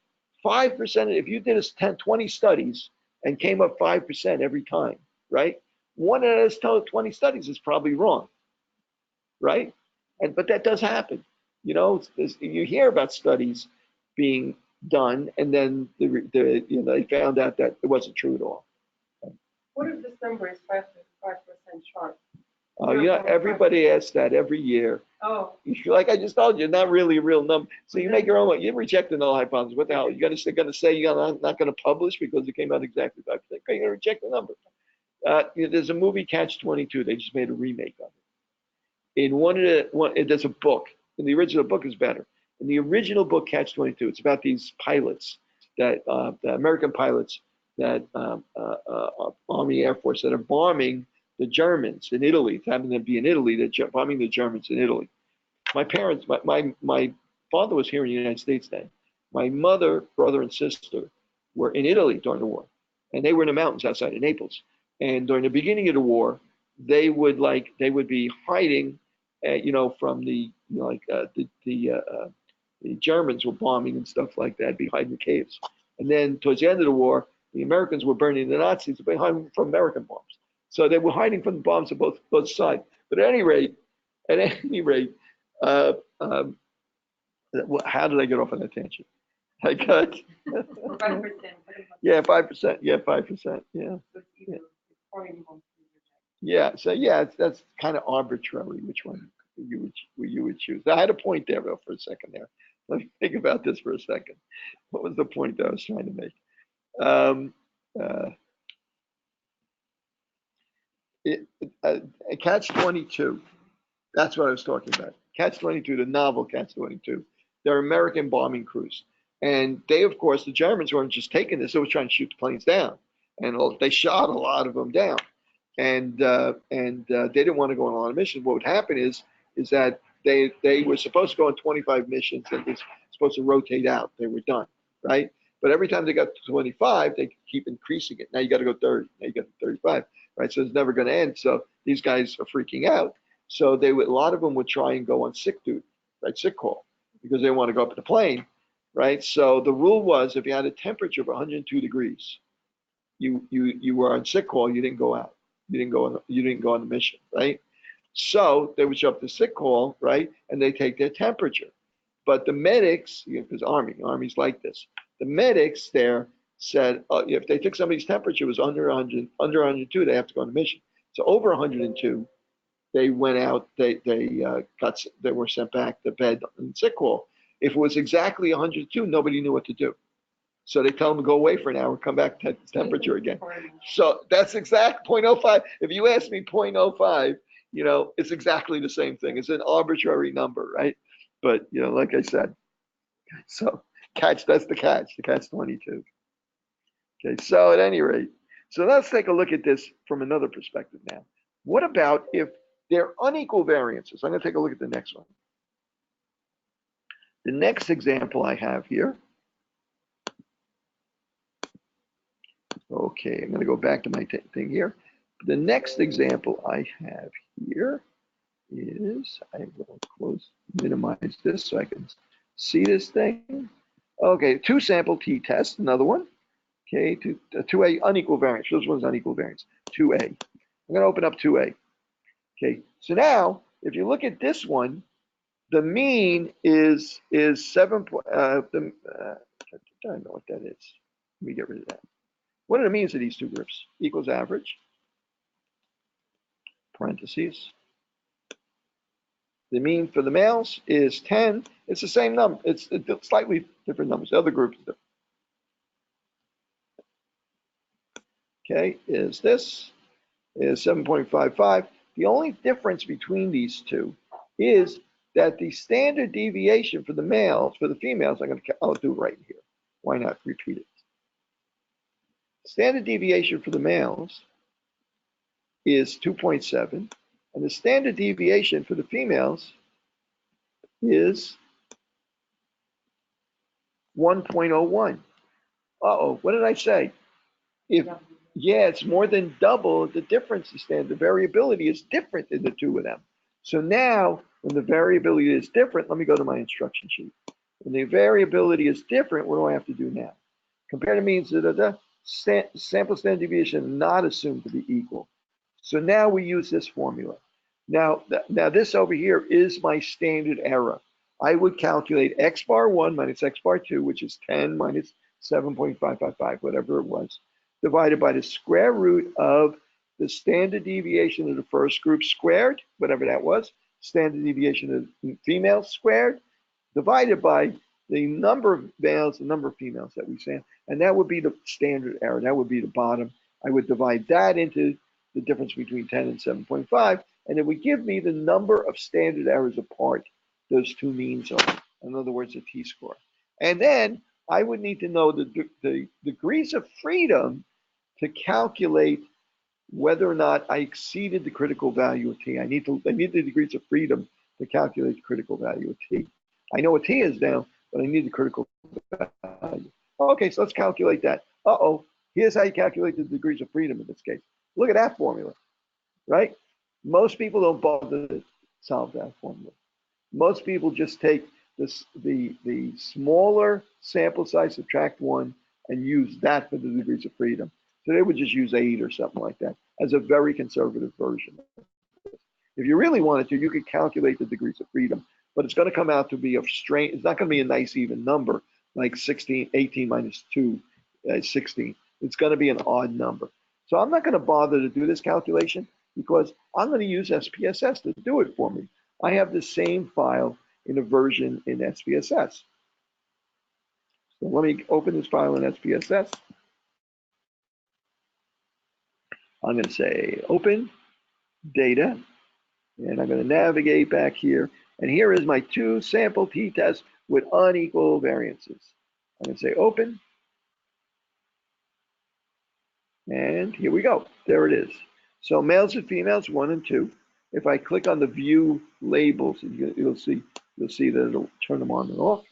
5%, if you did 20 studies and came up 5% every time, right? One of those 20 studies is probably wrong, right? But that does happen. You hear about studies being done, and then they found out that it wasn't true at all. What if this number is 5% sharp? Everybody asks that every year. Oh. Like I just told you, not really a real number. So you make your own one. You reject the null hypothesis. What the hell? You're going to say you're not going to publish because it came out exactly 5%. You're going to reject the number. There's a movie, Catch-22. They just made a remake of it. There's a book. And the original book is better. In the original book, Catch-22, it's about these pilots, the American pilots, that Army Air Force, that are bombing the Germans in Italy. It's happened to be in Italy. They're bombing the Germans in Italy. My parents, my father was here in the United States then. My mother, brother, and sister were in Italy during the war, and they were in the mountains outside of Naples. And during the beginning of the war, they would be hiding, from the Germans were bombing and stuff like that, be hiding in caves. And then towards the end of the war, the Americans were burning the Nazis, but hiding from American bombs. So they were hiding from the bombs of both sides. But at any rate, how did I get off on that tangent? I got 5%. Yeah, 5%. Yeah, 5%. Yeah. Yeah. So that's kind of arbitrary which one you would choose. I had a point there though for a second there. Let me think about this for a second. What was the point that I was trying to make? Catch-22. That's what I was talking about. Catch-22, the novel Catch-22. They're American bombing crews. And they, of course, the Germans weren't just taking this, they were trying to shoot the planes down. And they shot a lot of them down. And they didn't want to go on a lot of missions. What would happen is that they were supposed to go on 25 missions and was supposed to rotate out. They were done, right? But every time they got to 25, they keep increasing it. Now you got to go 30. Now you got to 35, right? So it's never going to end. So these guys are freaking out. So a lot of them would try and go on sick duty, right? Sick call, because they want to go up in the plane, right? So the rule was if you had a temperature of 102 degrees, you were on sick call. You didn't go out. You didn't go on the mission, right? So they would show up to sick call, right? And they take their temperature. But the medics, because Army's like this. The medics there said, if they took somebody's temperature, it was under 102, they have to go on a mission. So over 102, they went out. They were sent back to bed in sick call. If it was exactly 102, nobody knew what to do. So they tell them to go away for an hour, come back to temperature again. So that's exact 0.05. If you ask me 0.05, it's exactly the same thing. It's an arbitrary number, right? But like I said, so that's the Catch-22. Okay, so at any rate, so let's take a look at this from another perspective now. What about if they're unequal variances? I'm going to take a look at the next one. The next example I have here. Okay, I'm going to go back to my thing here. The next example I have here is, I will minimize this so I can see this thing. Okay, two sample t-test, another one. Okay, 2A unequal variance. This one's unequal variance. 2A. I'm going to open up 2A. Okay, so now if you look at this one, the mean is 7. I don't know what that is. Let me get rid of that. What are the means of these two groups? Equals average, parentheses. The mean for the males is 10. It's the same number. It's slightly different numbers. The other groups do. Okay, is this is 7.55. The only difference between these two is that the standard deviation for the males, for the females, I'll do it right here. Why not repeat it? Standard deviation for the males is 2.7, and the standard deviation for the females is 1.01. Uh-oh, what did I say? Yeah, it's more than double the difference. The variability is different in the two of them. So now, when the variability is different, let me go to my instruction sheet. When the variability is different, what do I have to do now? Compare the means, sample standard deviation not assumed to be equal. So now we use this formula. Now this over here is my standard error. I would calculate x bar 1 minus x bar 2, which is 10 minus 7.555, whatever it was, divided by the square root of the standard deviation of the first group squared, whatever that was, standard deviation of the females squared, divided by the number of males, the number of females that we say, and that would be the standard error. That would be the bottom. I would divide that into the difference between 10 and 7.5, and it would give me the number of standard errors apart those two means are. In other words, a t-score. And then I would need to know the degrees of freedom to calculate whether or not I exceeded the critical value of t. I need the degrees of freedom to calculate the critical value of t. I know what t is now, but I need the critical value. Okay, so let's calculate that. Uh-oh, here's how you calculate the degrees of freedom in this case. Look at that formula, right? Most people don't bother to solve that formula. Most people just take the smaller sample size, subtract 1, and use that for the degrees of freedom. So they would just use 8 or something like that as a very conservative version. If you really wanted to, you could calculate the degrees of freedom, but it's going to come out to be a strange, it's not going to be a nice even number, like 18 minus 2, 16. It's going to be an odd number. So I'm not going to bother to do this calculation because I'm going to use SPSS to do it for me. I have the same file in a version in SPSS. So let me open this file in SPSS. I'm going to say open data, and I'm going to navigate back here. And here is my 2 sample t-test with unequal variances. I'm going to say open. And here we go. There it is. So males and females, 1 and 2. If I click on the view labels, you'll see that it'll turn them on and off.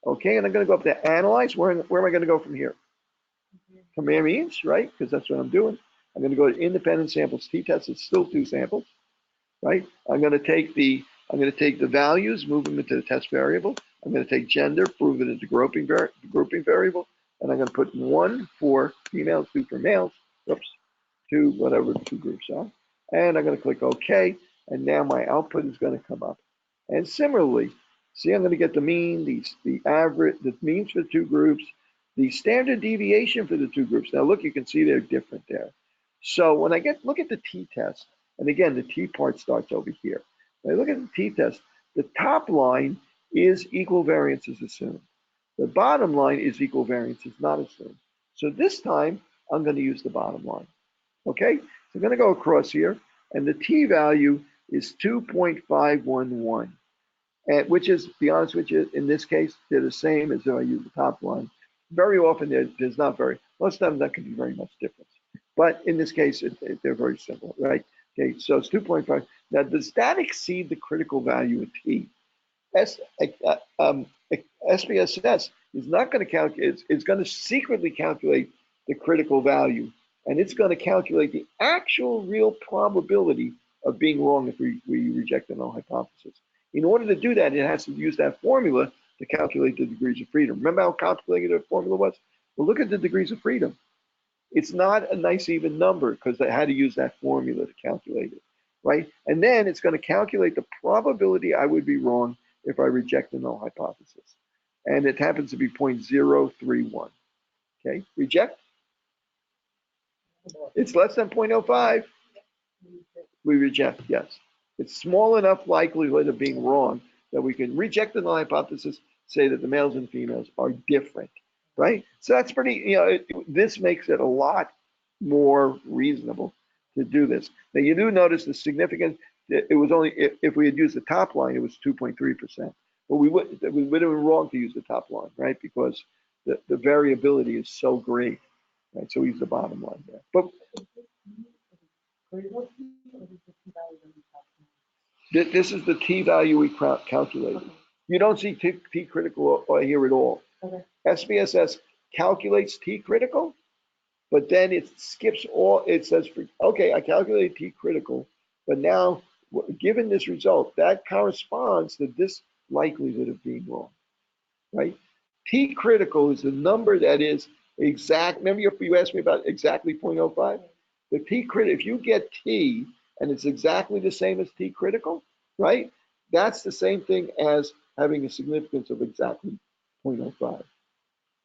Okay, and I'm going to go up to analyze. Where am I going to go from here? Compare means, right? Because that's what I'm doing. I'm going to go to independent samples t-test. It's still 2 samples, right? I'm going to take the values, move them into the test variable. I'm going to take gender, prove it into grouping variable, and I'm going to put 1 for females, 2 for males. Oops, 2, whatever the 2 groups are. And I'm going to click OK, and now my output is going to come up. And similarly, see, I'm going to get the mean, the average, the means for the 2 groups, the standard deviation for the 2 groups. Now look, you can see they're different there. So when I look at the t-test, and again, the t part starts over here. When I look at the t-test, the top line is equal variance is assumed. The bottom line is equal variance is not assumed. So this time, I'm going to use the bottom line. Okay, so I'm going to go across here, and the t-value is 2.511, and which is, to be honest with you, in this case, they're the same as if I use the top line. Very often, there's not most of them that can be very much difference. But in this case, they're very simple, right? Okay, so it's 2.5. Now, does that exceed the critical value of t? SPSS is not going to calculate, it's going to secretly calculate the critical value, and it's going to calculate the actual real probability of being wrong if we reject the null hypothesis. In order to do that, it has to use that formula to calculate the degrees of freedom. Remember how complicated the formula was? Well, look at the degrees of freedom. It's not a nice even number because I had to use that formula to calculate it, right? And then it's going to calculate the probability I would be wrong if I reject the null hypothesis. And it happens to be 0.031. Okay, reject. It's less than 0.05. We reject, yes. It's small enough likelihood of being wrong that we can reject the null hypothesis, say that the males and females are different, right? So that's pretty, this makes it a lot more reasonable to do this. Now you do notice the significance. It was only, if we had used the top line, it was 2.3%. But we would have been wrong to use the top line, right? Because the variability is so great, right? So we use the bottom line there. But this is the t-value we calculated. You don't see t-critical here at all. Okay. SPSS calculates t-critical, but then it skips all, it says, okay, I calculated t-critical, but now, given this result, that corresponds to this likelihood of being wrong, right? T-critical is the number that is exact. Remember you asked me about exactly 0.05? The t-critical, if you get t and it's exactly the same as t-critical, right? That's the same thing as having a significance of exactly 0.05.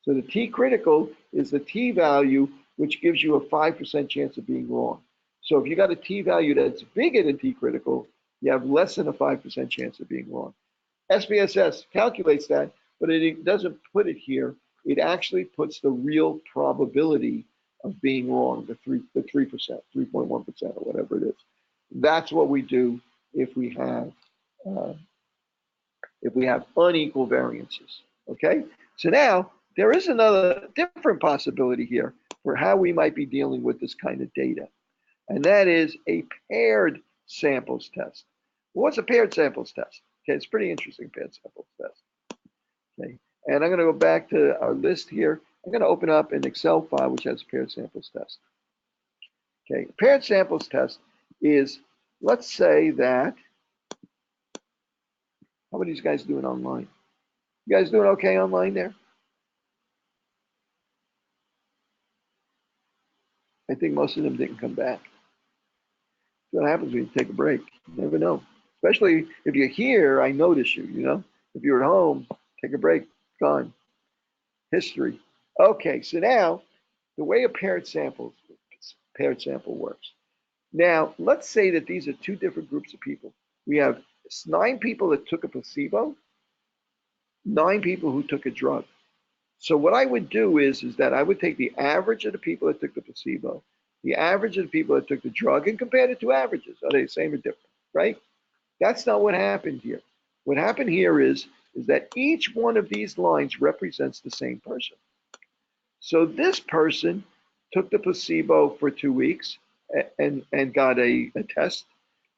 So the t-critical is the t-value which gives you a 5% chance of being wrong. So if you got a t-value that's bigger than t-critical, you have less than a 5% chance of being wrong. SPSS calculates that, but it doesn't put it here. It actually puts the real probability of being wrong, the 3%, 3.1% or whatever it is. That's what we do if we have unequal variances. Okay, so now there is another different possibility here for how we might be dealing with this kind of data, and that is a paired samples test. What's a paired samples test? Okay, it's pretty interesting, paired samples test. Okay, and I'm going to go back to our list here. I'm going to open up an Excel file which has a paired samples test. Okay, paired samples test is, let's say that, how are these guys doing online? You guys doing okay online there? I think most of them didn't come back. That's what happens when you take a break. You never know. Especially if you're here, I notice you, If you're at home, take a break, gone. History. Okay, so now the way a paired sample works. Now, let's say that these are two different groups of people. We have 9 people that took a placebo, 9 people who took a drug. So what I would do is that I would take the average of the people that took the placebo, the average of the people that took the drug, and compare the two averages. Are they the same or different, right? That's not what happened here. What happened here is that each one of these lines represents the same person. So this person took the placebo for 2 weeks and got a test.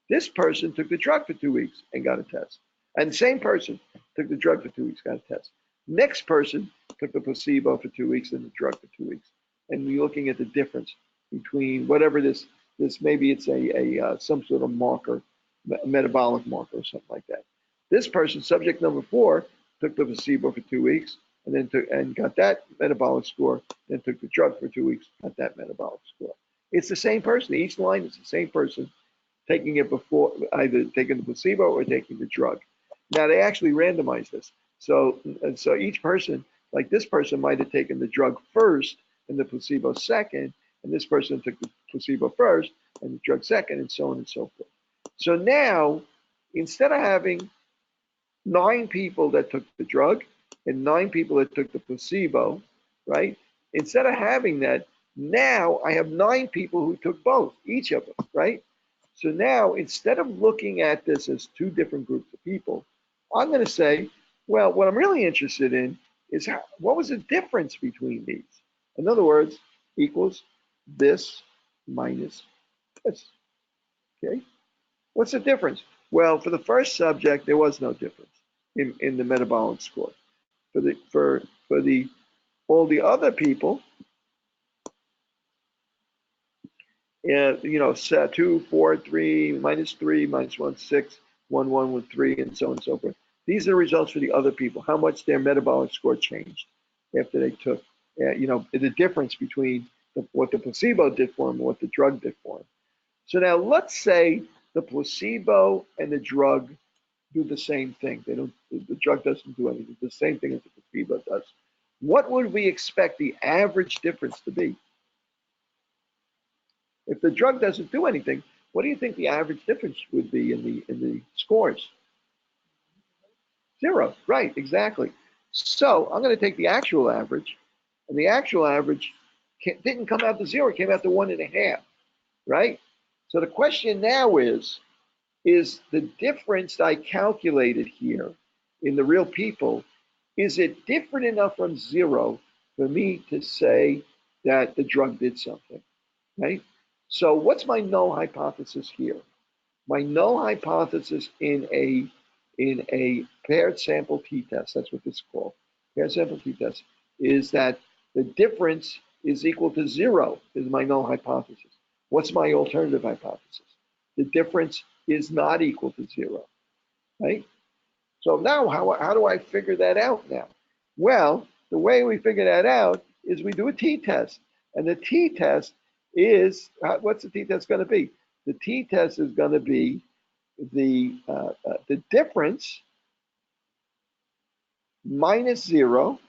This person took the drug for 2 weeks and got a test. And the same person took the drug for 2 weeks, got a test. Next person took the placebo for 2 weeks and the drug for 2 weeks. And we're looking at the difference between whatever this maybe it's some sort of marker, metabolic marker or something like that. This person, subject number 4, took the placebo for 2 weeks and then got that metabolic score, then took the drug for 2 weeks, got that metabolic score. It's the same person. Each line is the same person taking it before, either taking the placebo or taking the drug. Now they actually randomized this. So each person, like this person might have taken the drug first and the placebo second, and this person took the placebo first and the drug second, and so on and so forth. So now, instead of having 9 people that took the drug and 9 people that took the placebo, right? Instead of having that, now I have 9 people who took both, each of them, right? So now, instead of looking at this as 2 different groups of people, I'm going to say, well, what I'm really interested in is what was the difference between these? In other words, equals this minus this. Okay? What's the difference? Well, for the first subject, there was no difference in the metabolic score. For all the other people, 2, 4, 3, -3, -1, 6, 1, 1 with 3, and so on and so forth. These are the results for the other people, how much their metabolic score changed after they took, the difference between what the placebo did for them and what the drug did for them. So now let's say the placebo and the drug do the same thing. The drug doesn't do anything, the same thing as the placebo does. What would we expect the average difference to be? If the drug doesn't do anything, what do you think the average difference would be in the scores? 0, right, exactly. So I'm going to take the actual average, and the actual average didn't come out to 0, it came out to 1.5, right? So the question now is the difference I calculated here in the real people, is it different enough from 0 for me to say that the drug did something, right? So what's my null hypothesis here? My null hypothesis in a paired sample t-test, that's what this is called, paired sample t-test, is that the difference is equal to 0, is my null hypothesis. What's my alternative hypothesis? The difference is not equal to 0, right? So now how do I figure that out now? Well, the way we figure that out is we do a t-test, and the t-test is, what's the t-test going to be? The t-test is going to be the difference minus 0,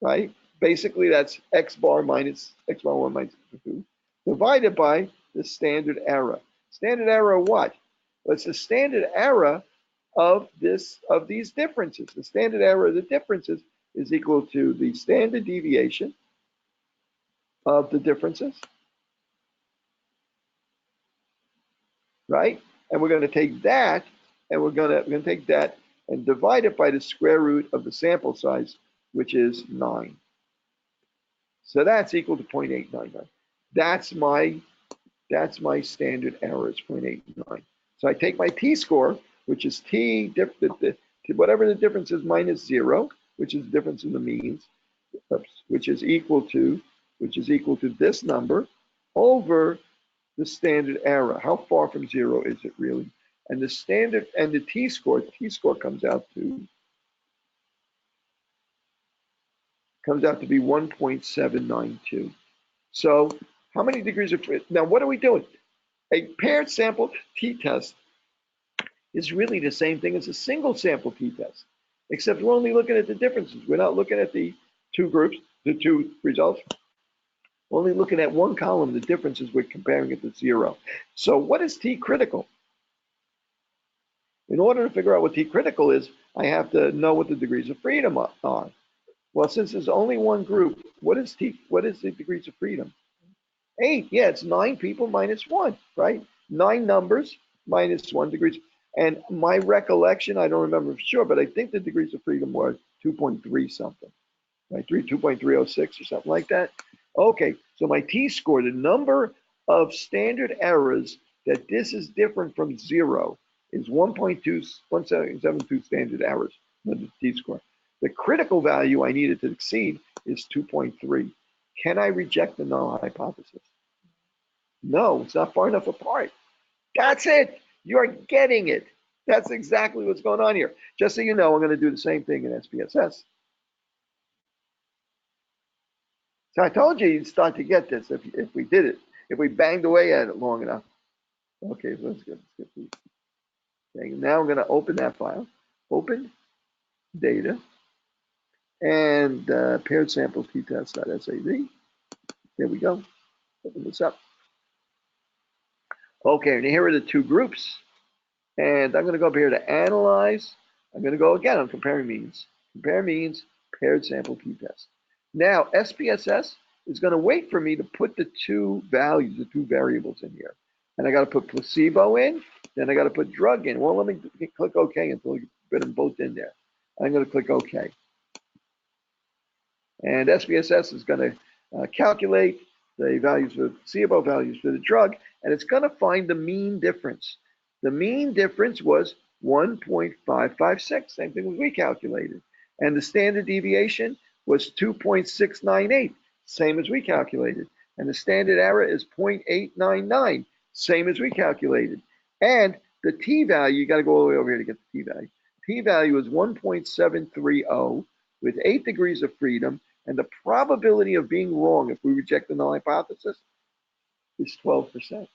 right? Basically, that's x bar minus x bar 1 minus 2, divided by the standard error. Standard error what? Well, it's the standard error of these differences. The standard error of the differences is equal to the standard deviation of the differences, right? And we're going to take that, and we're going to take that and divide it by the square root of the sample size, which is 9. So that's equal to 0.899. That's my standard error, is 0.89. So I take my t-score, which is whatever the difference is minus 0, which is the difference in the means, which is equal to this number over the standard error. How far from 0 is it really? And the standard and the t-score comes out to be 1.792. So how many degrees of freedom? Now what are we doing? A paired sample t-test is really the same thing as a single sample t-test, except we're only looking at the differences. We're not looking at the two groups, the two results. We're only looking at one column, the differences, we're comparing it to 0. So what is t critical? In order to figure out what t critical is, I have to know what the degrees of freedom are. Well, since there's only one group, what is the degrees of freedom? 8, yeah, it's 9 people minus 1, right? 9 numbers minus 1 degrees. And my recollection, I don't remember for sure, but I think the degrees of freedom were 2.3 something, right? 2.306 or something like that. Okay, so my t-score, the number of standard errors that this is different from 0 is 1.172 standard errors, the t-score. The critical value I needed to exceed is 2.3. Can I reject the null hypothesis? No, it's not far enough apart. That's it. You're getting it. That's exactly what's going on here. Just so you know, I'm going to do the same thing in SPSS. So I told you you'd start to get this if we did it, if we banged away at it long enough. Okay, so let's get these. Okay, now I'm going to open that file. Open data and paired samples t-test.sav. There we go. Open this up. Okay, and here are the two groups. And I'm going to go up here to analyze. I'm going to go again on comparing means. Compare means, paired sample t-test. Now, SPSS is going to wait for me to put the two values, the two variables in here. And I got to put placebo in, then I got to put drug in. Well, let me click OK until you put them both in there. I'm going to click OK. And SPSS is going to calculate the values for the placebo, values for the drug, and it's going to find the mean difference. The mean difference was 1.556, same thing as we calculated. And the standard deviation was 2.698, same as we calculated. And the standard error is 0.899, same as we calculated. And the t-value, you got to go all the way over here to get the t-value. P-value is 1.730 with 8 degrees of freedom, and the probability of being wrong if we reject the null hypothesis is 12%.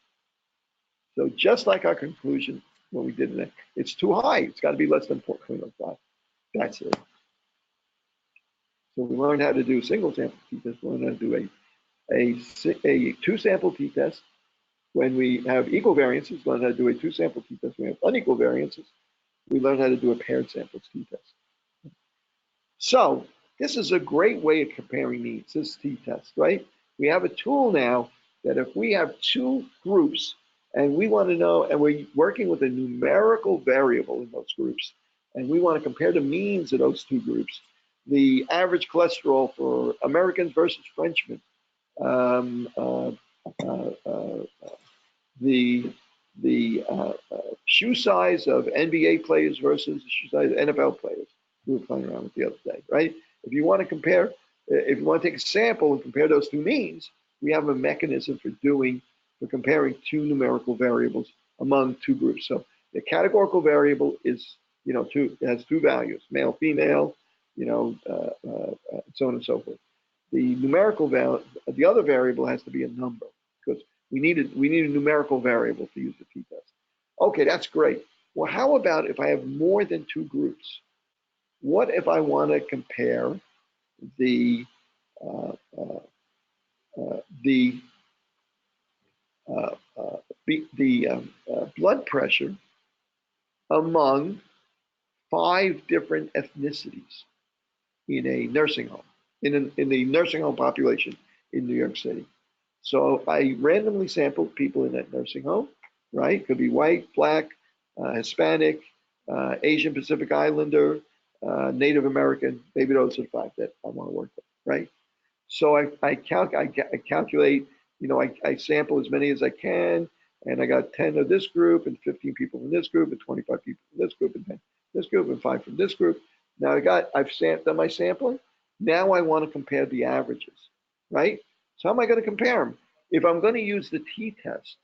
So just like our conclusion when we did it, it's too high. It's got to be less than 0.05. That's it. So we learned how to do single sample t-test. We learned how to do a two-sample t-test. When we have equal variances, we learn how to do a two-sample t-test. When we have unequal variances, we learn how to do a paired samples t-test. So this is a great way of comparing means, this t-test, right? We have a tool now that if we have two groups and we want to know, and we're working with a numerical variable in those groups, and we want to compare the means of those two groups, the average cholesterol for Americans versus Frenchmen, the shoe size of NBA players versus the shoe size of NFL players we were playing around with the other day, right? If you want to compare, if you want to take a sample and compare those two means, we have a mechanism for comparing two numerical variables among two groups. So the categorical variable is, it has two values, male, female, so on and so forth. The numerical value, the other variable has to be a number because we need a numerical variable to use the t-test. Okay, that's great. Well, how about if I have more than two groups? What if I want to compare the blood pressure among 5 different ethnicities in a nursing home, in the nursing home population in New York City? So I randomly sampled people in that nursing home, right? Could be white, black, Hispanic, Asian Pacific Islander, Native American, maybe those are the 5 that I want to work with, right? So I calculate, I sample as many as I can, and I got 10 of this group, and 15 people in this group, and 25 people in this group, and 10 this group, and 5 from this group. Now I've done my sampling. Now I want to compare the averages, right? So how am I going to compare them? If I'm going to use the t-test,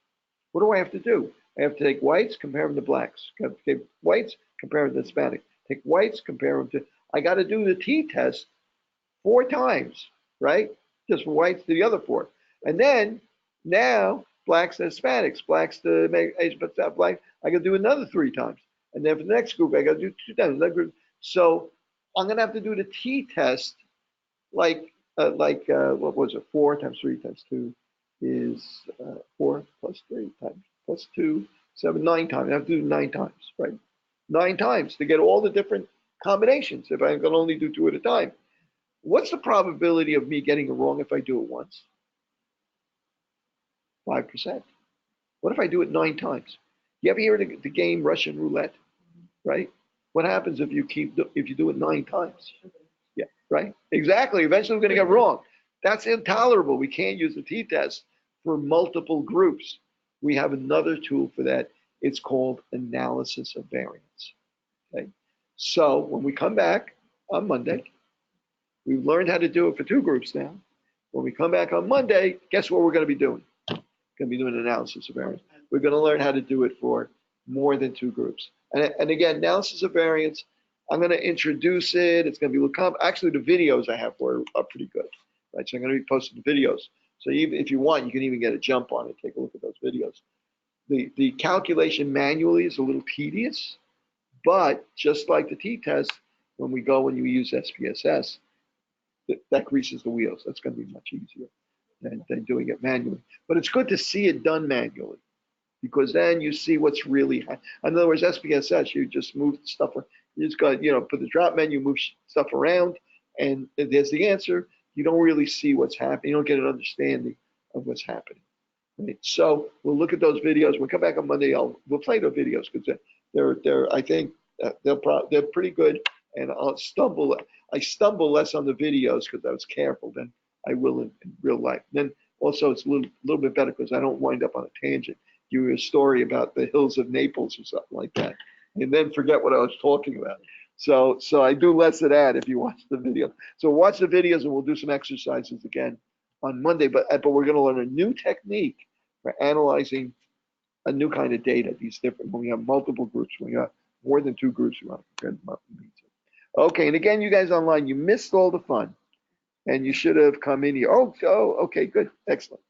what do I have to do? I have to take whites, compare them to blacks. Take whites, compare them to Hispanic. Take whites, compare them to, I got to do the t-test 4 times, right? Just from whites to the other 4. And then now blacks and Hispanics, blacks to Asian Pacific, black, I got to do another 3 times. And then for the next group, I got to do 2 times. So I'm going to have to do the t-test what was it? 4 times 3 times 2 is 4 plus 3 times plus 2, 7, 9 times. I have to do 9 times, right? 9 times to get all the different combinations if I'm going to only do 2 at a time. What's the probability of me getting it wrong if I do it once? 5%. What if I do it 9 times? You ever hear the game Russian roulette, right? What happens if you do it 9 times? Yeah, right? Exactly. Eventually we're going to get wrong. That's intolerable. We can't use the t-test for multiple groups. We have another tool for that. It's called analysis of variance. Okay. So when we come back on Monday, we've learned how to do it for 2 groups now. When we come back on Monday, guess what we're going to be doing? We're going to be doing analysis of variance. We're going to learn how to do it for more than 2 groups. And again, analysis of variance, I'm going to introduce it. It's going to be a little complex. Actually, the videos I have for it are pretty good, right? So I'm going to be posting the videos. So even if you want, you can even get a jump on it. Take a look at those videos. The calculation manually is a little tedious, but just like the t-test, when we use SPSS, that greases the wheels. That's going to be much easier than doing it manually. But it's good to see it done manually, because then you see what's really high. In other words, SPSS, you just move stuff. You just got, put the drop menu, move stuff around, and there's the answer. You don't really see what's happening. You don't get an understanding of what's happening. Right? So we'll look at those videos. We'll come back on Monday. We'll play the videos because I think they're pretty good. And I stumble less on the videos because I was careful than I will in real life. Then also it's a little bit better because I don't wind up on a tangent. Give you a story about the hills of Naples or something like that, and then forget what I was talking about. So I do less of that if you watch the video. So watch the videos and we'll do some exercises again on Monday. But we're going to learn a new technique for analyzing a new kind of data. These different, when we have multiple groups, when we have More than 2 groups you want to compare the monthly mean to. Okay, and again, you guys online, you missed all the fun, and you should have come in here. Oh, okay, good, excellent.